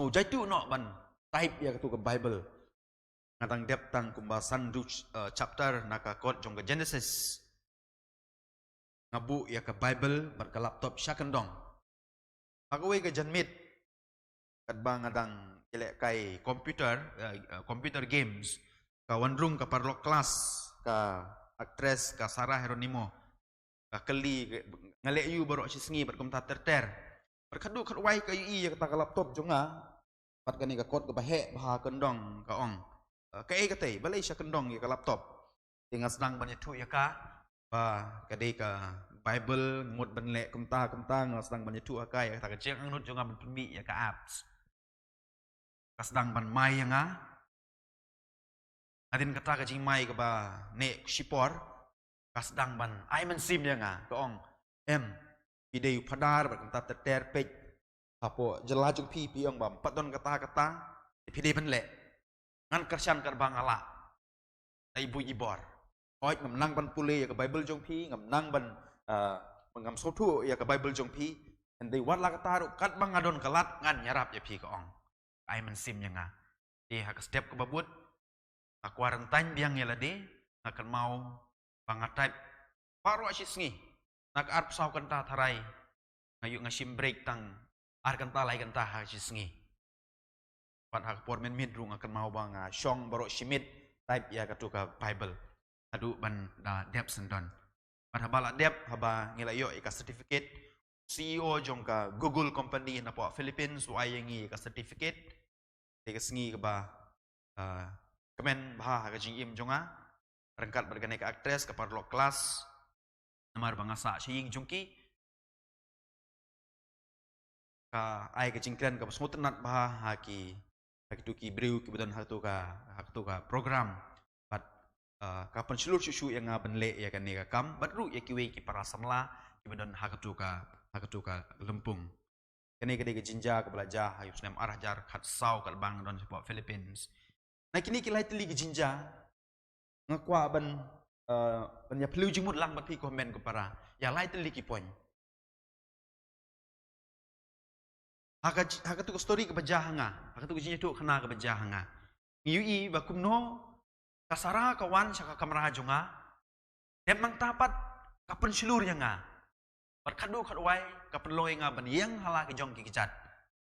[SPEAKER 1] jaitu no ban type ya tu ke Bible ngatang dep tang kumbasan du chapter naka kot jong ke Genesis ngabu ya ke Bible bar ke laptop syakendong aku we ke janmit kat bang ngadang kelek kai computer games ka wandrung ka parlok kelas ka aktres ka Sarah Heronimo ka keli ngalek yu barok sisngi bar kumta terter berkadu kat wai ka yu ya ka laptop jonga pat kani ka kot ka bahe bah kendong ka ong ka e kate balai sya kendong ya ka laptop tinggal sedang banyak tu ya ka ba kadai ka Bible ngut benlek kumta ngal sedang banyak tu ka ya ta ka jeng angnut jonga ban pemi ya ka apps ka sedang ban mai ya nga adin kata ka jing mai ka ba ne shipor ka sedang ban ai man sim ya nga ka ong pidei padar ba kumta ter pej apo jelajung pi ang bam patdon kata pide benle ngan kersan kar bang ala dai bu ibor oi ngam nang ban pule ya ka Bible jong pi ngam nang ban mengam sotu ya ka Bible jong pi and they wat la kata ru kat bang adon kalat ngan nyarap ya pi ka ong ai men sim nya nga di ha ka step ka babut ka quarantine biang ya la de akan mau bangatai paru asyisngi nak arp sau kan ta tharai ngayu ngasim break tang ar kanta lai kanta ha sisngi pan hak por men midrung akan mau banga syong barok simit type ya katu ka Bible adu ban da dep sendon pan habala dep haba ngilayo ika certificate CEO jong ka Google company na po Philippines wa yangi ka certificate te sngi ka ba kemen bah ka jing im jonga rengkat bergane ka aktres ka parlo kelas namar bangasa siying jongki ka ai ke jingkren ka smutenat bah haki tuki breu ki bedan hatu ka program pat kapan seluruh susu yang benle ya kan ni ka kam badru ya kiwe ki para samla ki bedan hatu ka lempung kene ke jinja ka belajar hayus nem arah jar khat sau kal bang don sepo Philippines na kini ki lai teli ki jinja ngakwa ban ya pelu jimut lang bat pi komen ko para ya lai teli ki poin haka tu story ke bejahanga, haka tu jinya tu kena ke bejahanga. Yui bakumno kasara kawan saka kamera jonga. Dem mang tapat kapen silur nga. Berkadu kadwai kapen loy nga baniang hala ke jong kijat.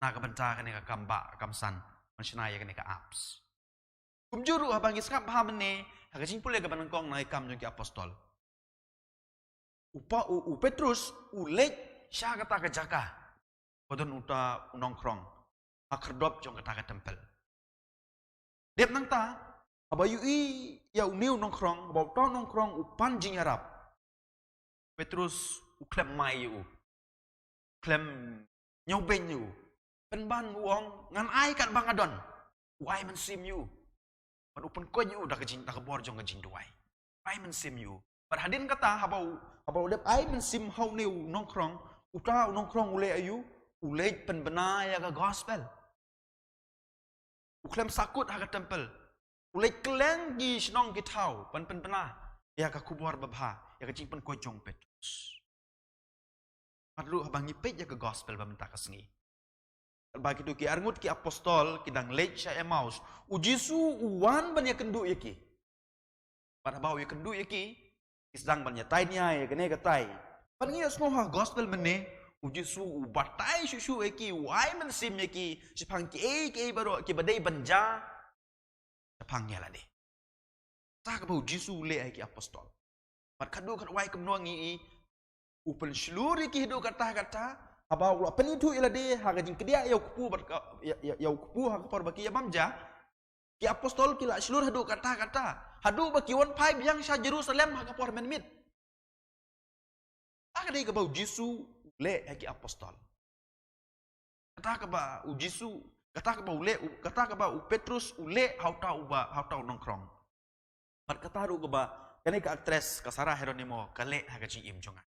[SPEAKER 1] Na ka benta ka ka kamba kamsan mansinaya ka ka apps. Kumjuru habang iskap hamne haka jing pule ka banangkong na ikam jong ki apostol. U Petrus ulek siya kata ka jaka. Kodon uta unongkrong. Akerdop jong kata ka tempel. Dep nang ta abayu ya uniu nongkrong abau ta nongkrong upan jing Arab. Petrus uklem mai yu. Klem nyoben yu. Penban uong ngan ai kat bang adon. Wai men sim yu. Pan upan ko yu dak jing dak bor jong jing duai. Wai men sim yu. Par hadin kata abau dep ai men sim hau niu nongkrong uta nongkrong ule ayu ule penbena ya ka gospel. Uklem sakut haka tempel. Ulai keleng gi senong gi tau pan pena ya ka kubur babha ya ka jingpan ko jong Petrus. Padlu habang ngipet ya ka gospel ba menta kasngi. Bagi tu ki arngut ki apostol kidang lej sya Emmaus ujisu uwan ban ya kendu ya ki. Pada bau ya kendu ya ki sedang ban ya tai nya ya kene ka tai. Pan ngi asnoha gospel mene ujisu ubatai susu eki wai men sim eki sipang ki baru ki badai banja sipang ya lade sa ka ujisu le eki apostol pat kadu kat wai kem nongi upen seluri ki hidu kata abau pen itu ilade ha gajing kedia ya kupu ya kupu ha por baki ya mamja ki apostol ki la selur hadu kata hadu baki wan pai yang sha Jerusalem ha por menmit aga dei ka bau jisu le eki apostol. Kata ka ba ujisu, kata ka ba ule, kata ka ba Petrus ule hauta nongkrong. Pat kata ru ka ba kani ka aktres ka Sarah Heronimo kale ha ka im jonga.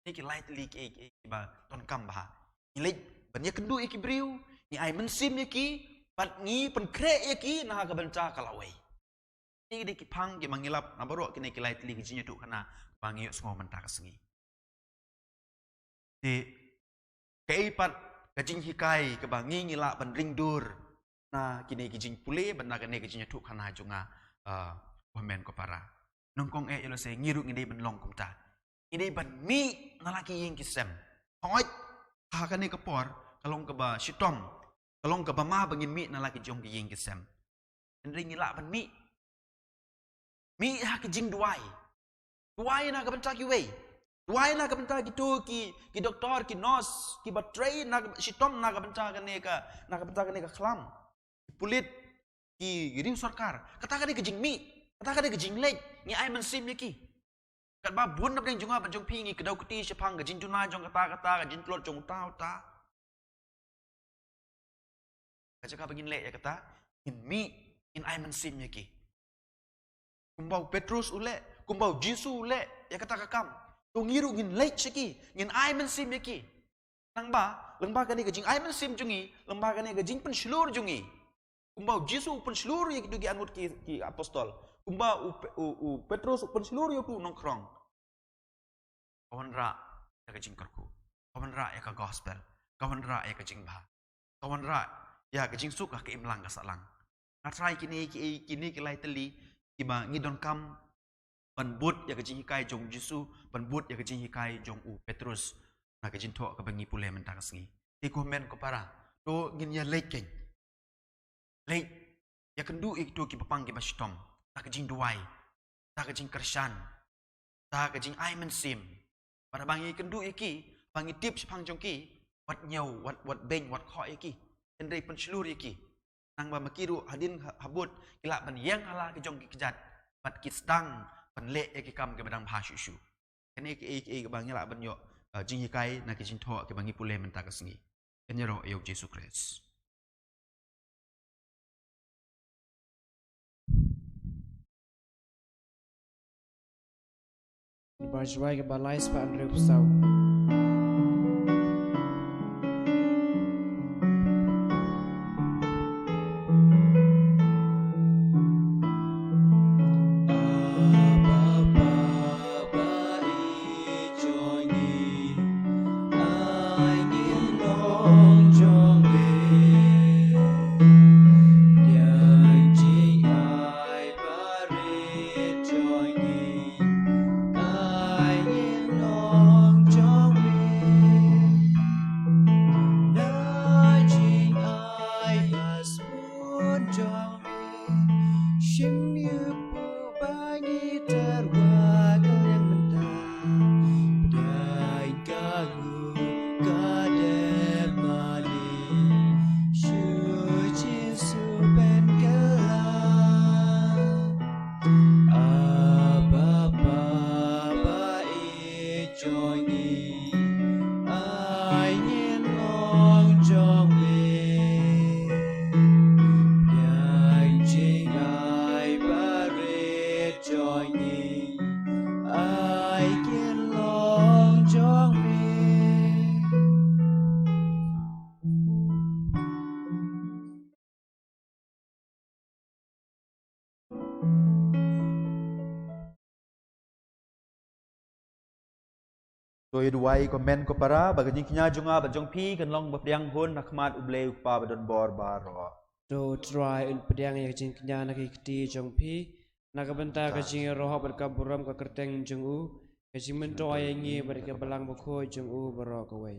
[SPEAKER 1] Ni ki lightly ki ba ton kam ba. Ni le ban ya kendu eki briu, ni ai mensim eki pat ngi pen kre eki na ka benca kalawai. Ni ki ki pang ki mangilap na baro kini ki lightly ki jinya tu kana bangi semua menta ka sengi. Di keipat kajing hikai kebangi ngila ban ringdur na kini kijing pule ban na kene kijing tu kana junga wamen ko para nongkong elo se ngiru ngide ban long kumta ide ban mi nalaki ying kisem hoit ha kane kepor kalong ke ba sitom kalong ke ba ma bangin mi nalaki jong ying kisem ring ngila ban mi ha kijing duai na ka ban taki wei Duai na kabenta gitu ki doktor ki nurse ki batray na sitom na kabenta kane ka klam pulit ki giring sarkar kata kane ke jingmi kata kane ke jinglek ni ai man sim ki kat ba bun na deng junga ban jong pingi kedau kuti sepang ke jintuna jong kata ka jintlot jong ta kaja ka begin lek ya kata in mi in ai man sim ki kumbau Petrus ule kumbau Jisu ule ya kata kakam tungiru ngin late siki ngin ai men sim yaki nang ba lengba kani gajing ai men sim jungi lengba kani gajing pen selur jungi kumbau Jisu pen selur yaki dugi angut ki apostol kumba u Petrus pen selur yoku nongkrong kawan ra ya gajing karku kawan ra ya ka gospel kawan ra ya gajing ba kawan ra ya gajing suka ke imlang ka salang natrai kini ki lai teli kiba ngidon kam Banbut ya kejing hikai jong Jisu, banbut ya kejing hikai jong u Petrus, na kejing tok ke bengi pule mentang sengi. Di komen ko para, to ngin ya late keng. Late ya kendu itu ki papang ki basitom, ta kejing duai, ta kejing kersan, ta kejing ai men sim. Pada bangi kendu iki, bangi tip sepang jong ki, wat nyau, wat beng, wat kho iki. Endai pen selur iki. Nang ba makiru hadin habut kila ban yang hala ke jong ki kejat, pat ki sedang penlek ke kam ke badang bhashu shu kene ke bangnya la banyo jing hikai na ke jing tho ke bangi pule menta ka sengi kene ro yok Jesu Kristus
[SPEAKER 2] Barjwai ke balai spa Andre Pusau I need long joy. jong me shim yu pu ba ni terwakil yang mendah dai gagu kader mali shu jisu ben kelam aba ba e join ni ai nhiên long jong me dai jing ai ba re join ni ai nhiên long jong me
[SPEAKER 1] Tôi duai komen ko para bagani kinya junga bajong pi kan long bapdiang hun nakmat uble upa badon bor baro.
[SPEAKER 2] do try un pedang yang jing knya na ki kti jong pi na ka benta ka jing roh ber ka buram ka kerteng jong u ka jing men to ay ngi ber ka belang bo khoi jong u baro ka wei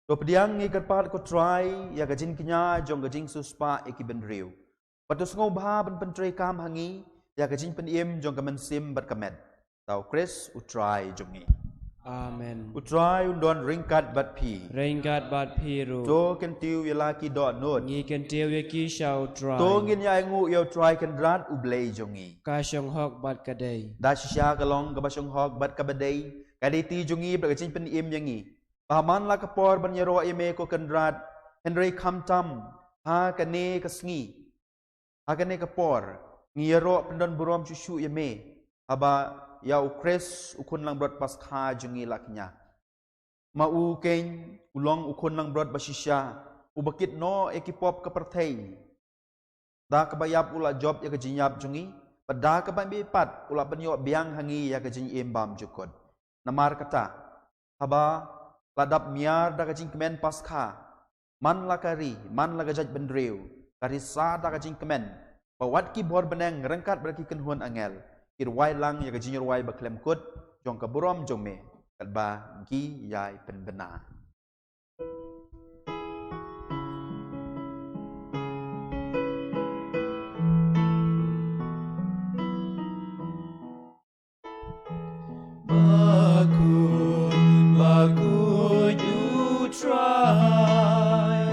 [SPEAKER 1] To pediang ni kerpat ko try ya gajin kinya jong gajing suspa iki ben riu. Patus ngau bah ben pentrei kam hangi ya gajin pen iem jong kamen sim bat kamet. Tau Chris utry jong ni.
[SPEAKER 2] amen
[SPEAKER 1] Utry undon ringkat bat pi.
[SPEAKER 2] Renggat bat piru
[SPEAKER 1] To ken tiu ya laki dot not.
[SPEAKER 2] ngi ken teu ye ki shau try
[SPEAKER 1] To ngin ya ngu yo try kan rat uble jong ni.
[SPEAKER 2] ka shong hok bat ka dei
[SPEAKER 1] Da shisha kalong kabasong hog bat kabadai. Kaditi jungi bagajin pen iem yangi. Pahaman la kapor ban yaro ime ko kendrat Henry kamtam ha kane kasngi ha kane kapor ngiyaro pendon burom shushu yeme aba ya ukres ukun lang brot pas kha jungi laknya ma u ken ulong ukun lang brot basisha ubakit no ekipop kaperthei da kabayap ula job ya kajinyap jungi pada kabambi pat ula penyo biang hangi ya kajin embam jukot namar kata haba ladap miar da kajing kemen paskha man lakari man lagajaj bendreu kari sa da kajing kemen bawat ki bor beneng rengkat berki kenhuan angel irwai lang ya kajing irwai baklem kut jong kaburom jong me kalba gi yai penbena
[SPEAKER 2] Baku you try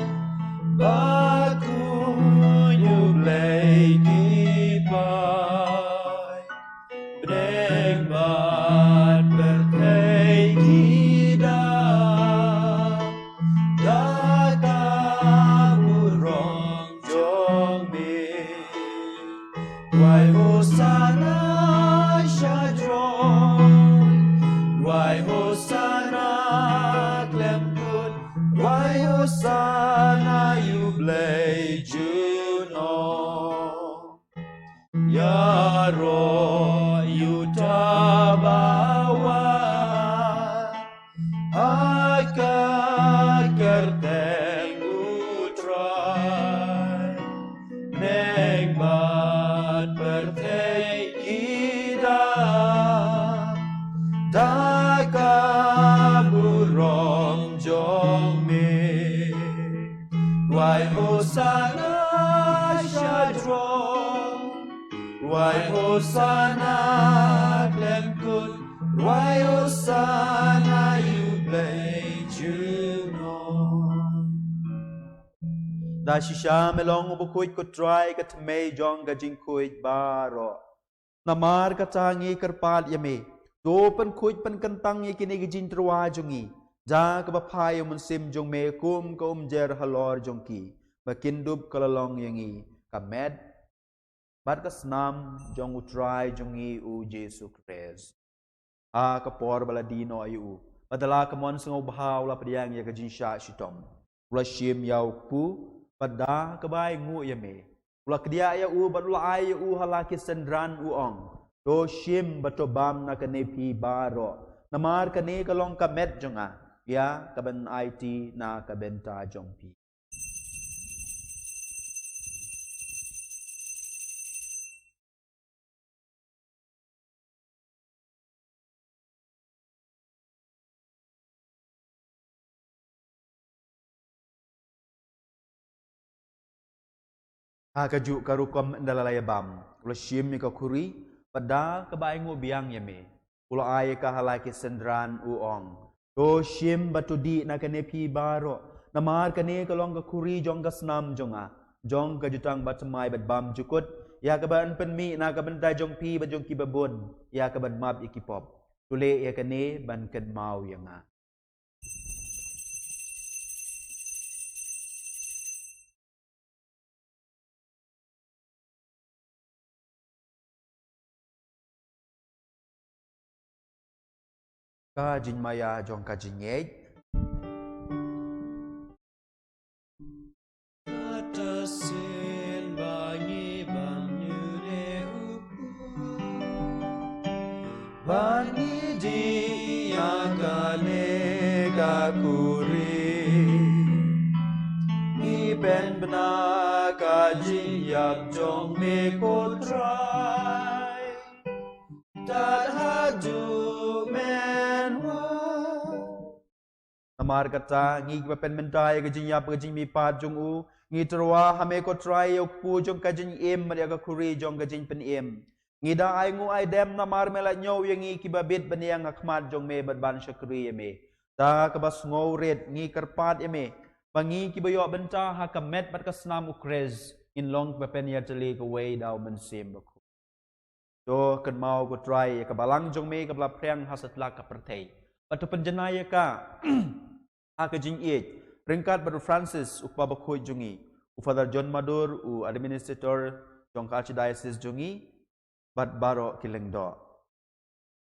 [SPEAKER 2] Baku you play by Breng bat berkei kita Data burong jong me Wai hosana syadron Wai hosana klem good Wai hosana you play juno Ya roh you tabawa Haka kerteng utrai Neng bat pertei ida Taka burong jong me Wai hosana syadron Wai hosana klem kut Wai hosana you play juno
[SPEAKER 1] da shisha melong ubukuit ko try kat me jong gajing kuit baro namar katangi kerpat yame do pen kuit pen kentang ye kini gajin terwa jongi ja kabapai mun sim jong me kum ko jer halor jongki bakindub kalalong yangi kamed bat kasnam jong utrai jongi u Jesu Christ a kapor baladino ayu padala kamon sengo bahau la pediang ya gajin sha shitom rashim yau pu pada kebai ngu yame ula kedia ya u badula ai u halaki sendran u ong do shim batobam na kane pi baro namar kane kalong kamet jonga ya kaben IT na kabenta jongpi kaju karukom dalalaya bam. Ulo shim ka kuri pada kebai biang yame. Ulo ay ka halaki sendran uong. To shim batudi na kanepi baro. Namar kane kalong ka kuri jong ka snam jonga. Jong ka jutang batmai bat bam jukut. Ya kaban penmi na kabentai jong pi bat jong kibabun. Ya kaban map ikipop. Tule ya kane ban ken mau yanga. Ka jin maya jong ka jin yej.
[SPEAKER 2] Atasin bangi banyure
[SPEAKER 1] Bani di yakane kakuri Iben bena kaji yak jong me kotrai Tad haju menwa Namar kata ngi pen mentai kaji yap kaji mi pat jong u Ngi terwa hame kotrai yok pu jong kaji em maria kakuri jong kaji pen em Ngida ay ngu ay dem na marmela nyaw yang ngi kibabit baniang akmat jong me badban syakri yame. Ta kabas ngawret ngi karpat yame. Pangi kibayo benta ha kamet bat kasnam ukrez in long bapenya tali kaway daw bensim baku. Do kan mau ko try kabalang jong me kabla preng hasatla ka pertay. Patu penjenaya ka ha ka jing it. Ringkat batu Francis ukpa bakoy jongi. U Father John Madur u administrator jong archdiocese jongi. Bat baro kileng do.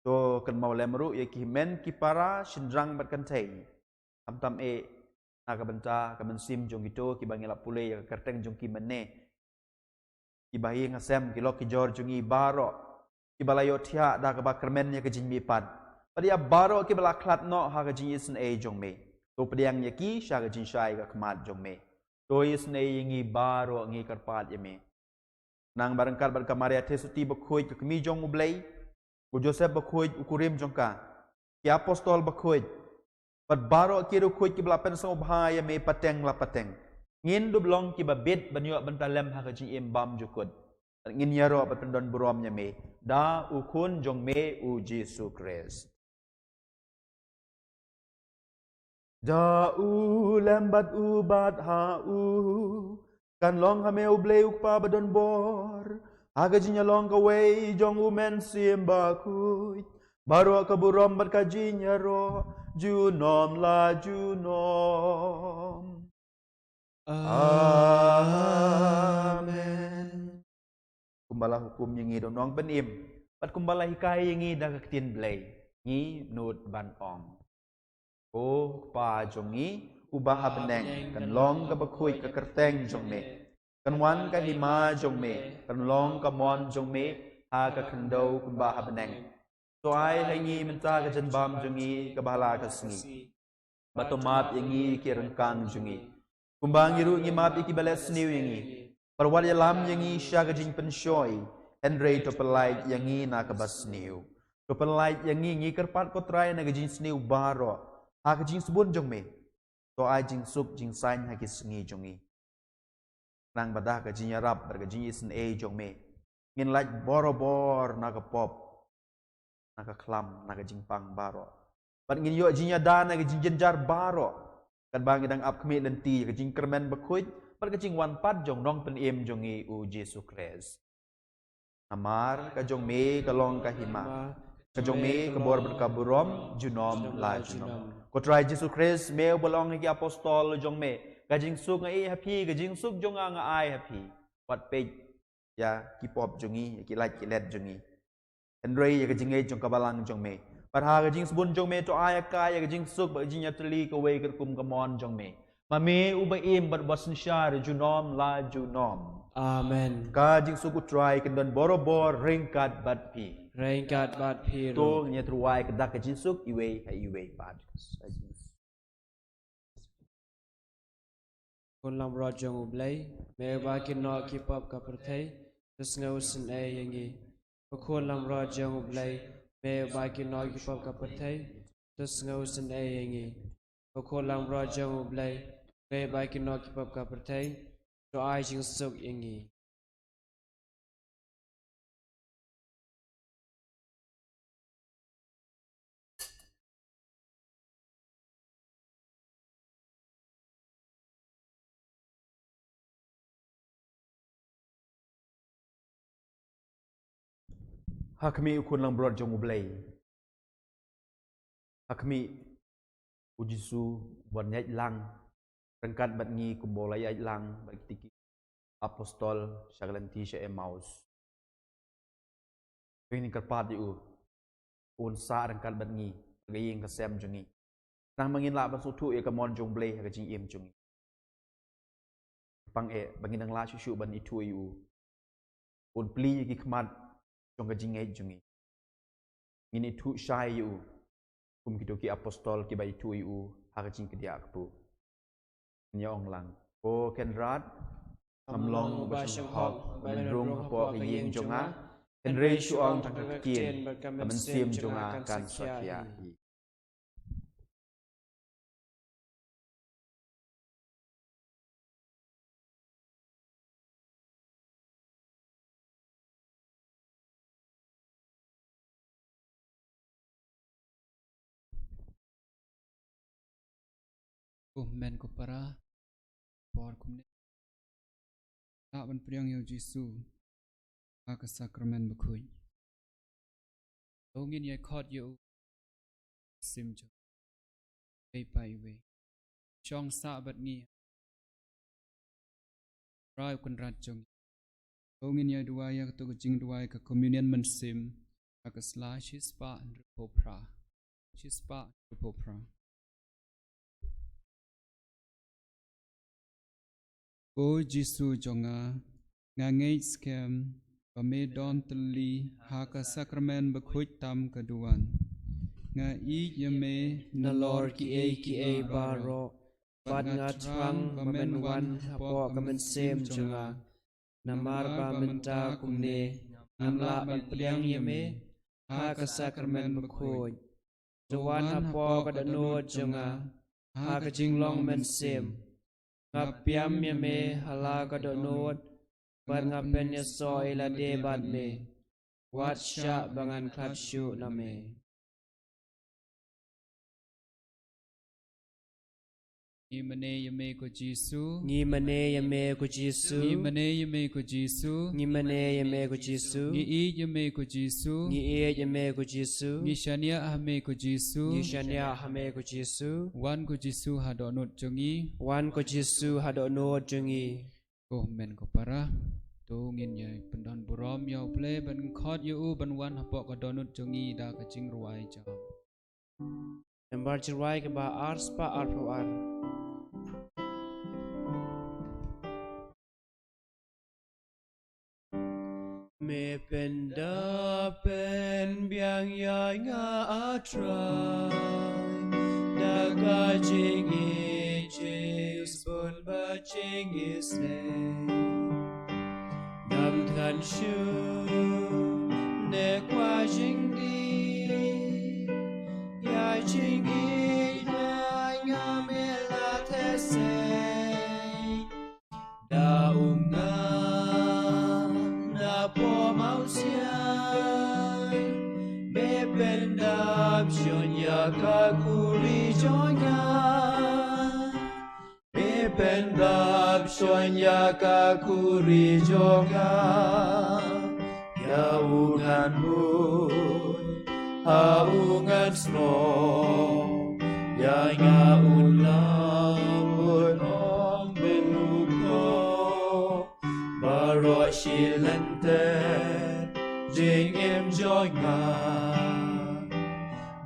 [SPEAKER 1] To kan mau lemru ye ki men ki para sindrang bat kantei. Tam naga benta ka mensim jong itu ki bangila pule ya kerteng jong ki menne. Ki bahi ngasem ki lo ki jor jongi baro. Ki balayo tia da ka bakermen ya ke jinmi pad. Padia baro ki bala klat no ha ka jing isen e jong me. To padiang ye ki sha ka jing shai ka kmat jong me. To isen e ngi baro ngi karpat ye me. Nang barangkal barka Maria Tesuti bakhoy ka kami jong ublay, ko Joseph bakhoy ukurim jong ka, ki apostol bakhoy, pat baro ki rukhoy ki bala pensang ubhaya me pateng la pateng. Ngin dublong ki babit banyo bantalem ha ka jing imbam jukod. Ngin yaro pat pendon burom nya me, da ukun jong me u Jesu Christ. Da u lembat ubat ha u kan long hame ublay ukpa badon bor aga jinya long kaway jong umen simba kuy baro ka burom bat ka jinya ro junom la junom amen kumbala hukum yang ngi nong benim pat kumbala hikai yang ngi da tin blay ngi nut ban ong ko pa jong ngi ubah beneng kan long ka bakhuy ka kerteng jong me kan wan ka hima jong me kan long ka mon jong me ha ka khando ubah beneng so ai hangi menta ka jan bam jongi ka bala ka sngi batomap yangi ki rengkang jongi kumbang iru ngi map iki balas niu yangi parwal yalam yangi sya ka jing penshoy Henry to pelait yangi na ka bas niu to pelait yangi ngi kerpat ko try na ka jing sniu baro ha ka jing subun jong me to ai jing suk jing sain ha ki sngi jongi nang badah ka jing yarap ber ka jing isen e jong me ngin like borobor na ka pop na ka klam na ka jing pang baro pat ngin yo jing yadan na ka jing jenjar baro kan bang idang ap kmi lenti ka jing kermen bakhuj pat ka jing wan pat jong nong pen em jongi u Jesu Christ amar ka jong me ka long ka hima ka jong me ka bor ber ka burom junom la junom ko try Jesus Christ me bolong ki apostol jong me gajing suk ngai happy gajing suk jong nga ai happy wat pe ya ki pop jongi ki like ki let jongi Andre ya gajing ngai jong kabalang jong me par ha gajing subun jong me to ai ka ya gajing suk ba jing yatli ka we ka kum ka mon jong me ma me u ba im bat bas nshar junom la junom
[SPEAKER 2] Amen.
[SPEAKER 1] gajing suk try kan don borobor ringkat bat pi
[SPEAKER 2] Rengkat bat piru.
[SPEAKER 1] to nya truai ka dak gajing suk iwe ha iwe bad
[SPEAKER 2] Kun lam rajang ublay, me ba ki no ki pop ka perthai, tus ngau sin e yangi. Kun lam rajang ublay, me ba ki no ki pop ka perthai, tus ngau sin e yangi. Kun lam rajang ublay, me ba ki no ki pop ka perthai, to ai jing suk yangi.
[SPEAKER 1] Hakmi ukun lang brod jong ublay. Hakmi ujisu buat nyait lang. Rengkat bat ngi kumbola yait lang bat tiki apostol syagalanti sya Emmaus. Ini kerpat yu unsa rengkat bat ngi gayeng kesem jongi. Nang mangin la ban sutu e kamon jong blay ka jing im jongi. Pang e bangin nang la shushu ban itu yu. Un pli ki khmat jong ka jing ai jongi. Ini tu syai yu. Kum ki apostol ki bai tu yu ha ka jing kedia akpu. Nyong lang. O kenrat amlong basang hok benrung po ka yeng jonga. Henry shuang tang kien amen sim jonga kan swakia hi.
[SPEAKER 3] Men ko para por kumne ta ban priang yo Jesu ka sakramen bakhuy dongin ye khot yo sim jo pe pai we chong sa bat ngi rai kun rat jong dongin ye dua ya to jing dua ka communion man sim ka slash spa and popra chispa popra O Jesu jonga ngangai scam pamedon teli haka sakramen bakhuj tam kaduan nga I yame
[SPEAKER 2] nalor ki e baro pat nga trang mamen wan hapo kamen sem junga namar ba menta kumne namla ban priang yame ha ka sakramen bakhoj jawan hapo kada no junga ha ka jinglong men sem ngapiam yame hala kada no par ngapen ya soy la debat me wat sha bangan klat shu name
[SPEAKER 3] Ngi mane yame ko Jesu
[SPEAKER 2] ngi mane yame ko Jesu
[SPEAKER 3] ngi mane yame ko Jesu
[SPEAKER 2] ngi mane yame ko Jesu
[SPEAKER 3] ngi I yame ko Jesu
[SPEAKER 2] ngi e yame ko Jesu
[SPEAKER 3] ngi shania ahme ko Jesu
[SPEAKER 2] ngi shania hame ko Jesu
[SPEAKER 3] wan ko Jesu hadonot jongi
[SPEAKER 2] wan ko Jesu hadono jungi
[SPEAKER 3] ko men ko para to ngin ye pendon burom yaw ple ban khot yu ban wan hapok ko donut jongi da ka jing ruai jam
[SPEAKER 2] Nambar jirai ke ba ars pa arpo ar me penda pen biang ya nga atrai daga jing e jes bon ba jing is ne nam kan shu ne kwa jing di ya jing e nga me la te se da unga po mau siai me pendam shonya ka kuri jonya me pendam shonya ka kuri jonya ya ungan bun aungan snow ya nga ulam ong benuko baro shilante jing im joy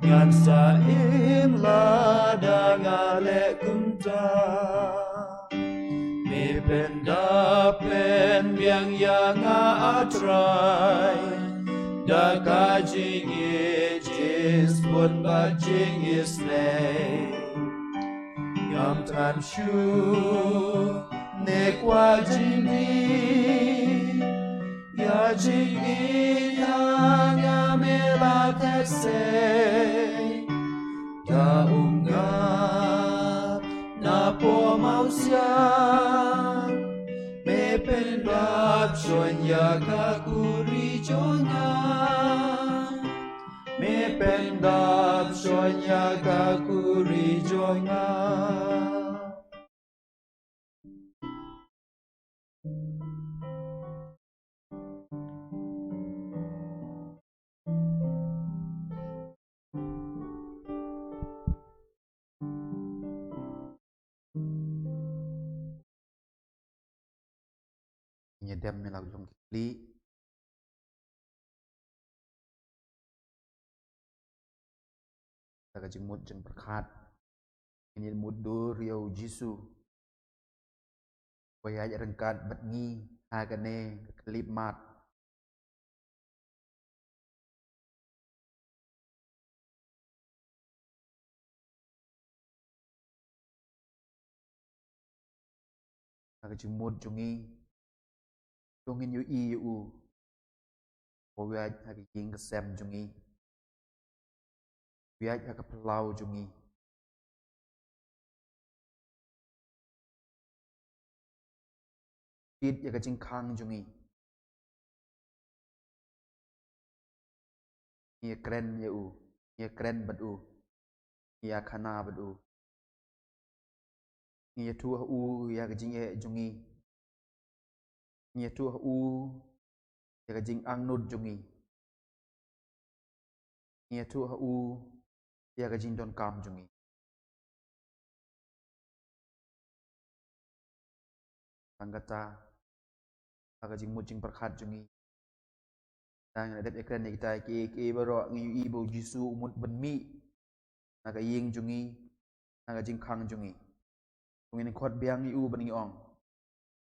[SPEAKER 2] ngan sa im la da nga le kumta me penda pen biang ya nga atrai da ka jing is pun ba jing is ne yam tan shu ne kwa jing ya jing ya nga me la te se ya unga na po mau sia me pendap shonya ka kuri jonga me pendap shonya ka kuri jonga
[SPEAKER 1] Nyedam ni lagu jong kli. Taga jemut jeng berkat. Ini mudur riau Jisu. Waya rengkat batngi hagane kelip mat. Taga jemut jongi. Jongin yu i yu. Waya hagi jing kesem jongi. Waya hagi pelau jongi. Kit ya kajing kang jongi. Ia keren ya u. Ia keren bad u. Ia kana bad u. Ia tuah u ya kajing e jongi. Ia tuah u ya kajing angnud jongi. Ia tuah u ya kajing don kam jongi. Anggata kajing mujing berkat jongi. Tang adat ekran kita ke baro ngi ibu Jisu umut benmi. Naga ying jongi. Naga jing kang jongi. Ngin khot biang ni u bengi ong.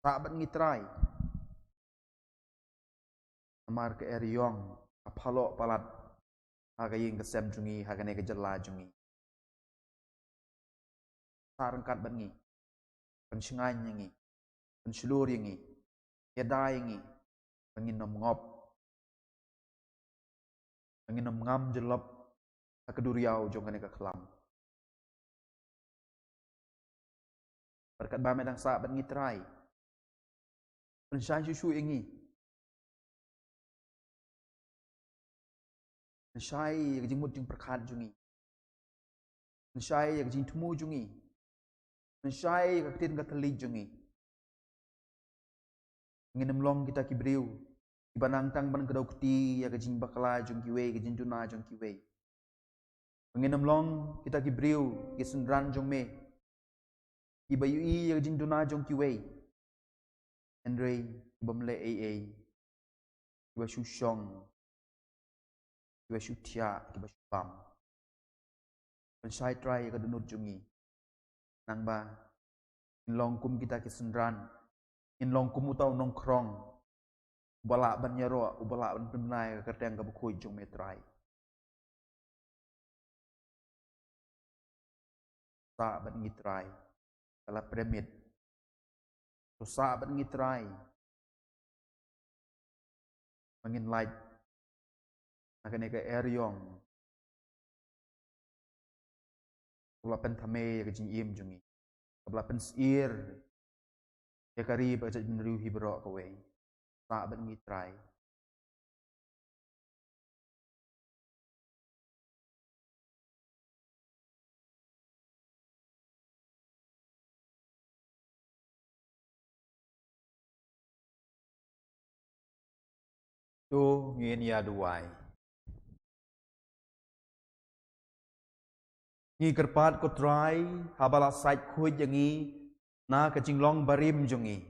[SPEAKER 1] Tak ban ngi try. Amar ke eriong apalo palat haga ying kesem jongi haga ne ke jela jongi. Sarangkat ban ngi. Pensengai ngi. Penselur ngi. Yadai ngi. Pengin nom ngop. Pengin nom ngam jelop keduriau jong ne ke kelam. Berkat ba medang sa ban ngi try. Pensai susu ngi. Pensai ke jingmut jing berkat jongi. Pensai ke jing temu jongi. Pensai ke tin ke telit jongi. Nginem long kita kibriu. Ibanang tang ban kedau keti ya ke jing bakala jong kiwe ke jing tuna jong kiwe. Nginem long kita kibriu ke sendran jong me. Ibayu i ya ke jing tuna jong kiwe. Andre ibamle AA. Iba syusyong. Iba syutia, iba syubam. Pensai try ke dunut jongi. Nang ba long kum kita ke sendran. In long kum utau nongkrong. Balak ban nyaro, balak ban penai kerteng ke bukui jong metrai. Sa ban ngitrai. Kala premit. So sa ban ngitrai. Mangin light. Nakane ke eriong. Kala pen thame ke jing im jongi. Kala pen sir. Ya kari baca jenru hibro kowe. Sa ban ngitrai. Tu ngin ya duai. Ngi kerpat ko try habala sait khuj yangi na kajing long barim jongi.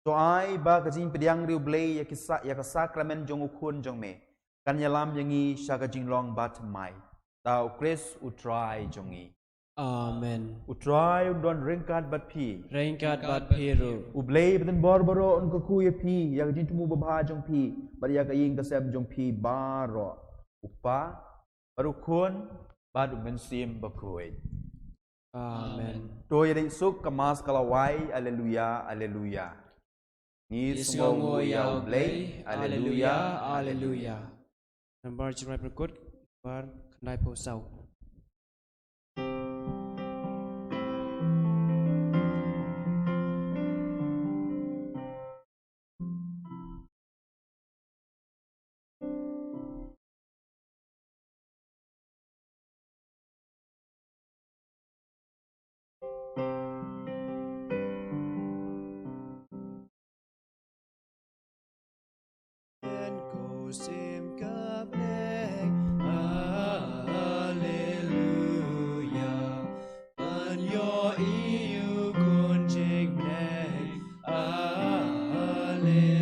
[SPEAKER 1] So ai ba kajing pediang riu blay ya ka sakramen jong ukun jong me. Kan yalam yangi sya kajing long batmai. Tau Chris utry jongi.
[SPEAKER 2] Amen.
[SPEAKER 1] Utry don ringkat bat pi.
[SPEAKER 2] Rengkat bat piru.
[SPEAKER 1] Ublay beten barbaro on ko kuya pi ya kajing tumu babha jong pi. Bar ya ka ying kasem jong pi baro. Upa barukun badu mensim bakui.
[SPEAKER 2] Amen.
[SPEAKER 1] To yari suk kemas kalawai, aleluya, aleluya. Ni
[SPEAKER 2] Yesungo
[SPEAKER 1] sungo
[SPEAKER 2] yau
[SPEAKER 1] yau blay, aleluya,
[SPEAKER 2] aleluya. Nambar cerai berikut bar kendai posau. Sim kapnek, aleluya. Panyo iu kunjing nek, aleluya.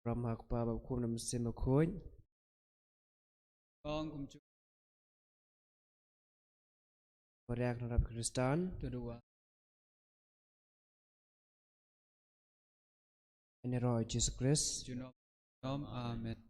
[SPEAKER 2] Ramah kepada hukum dan mesin berkuat.
[SPEAKER 3] Con cùng chú
[SPEAKER 2] Korea Arab Kristen.
[SPEAKER 3] kedua.
[SPEAKER 2] Ini roh Jesus Christ.
[SPEAKER 3] Junom. Amen.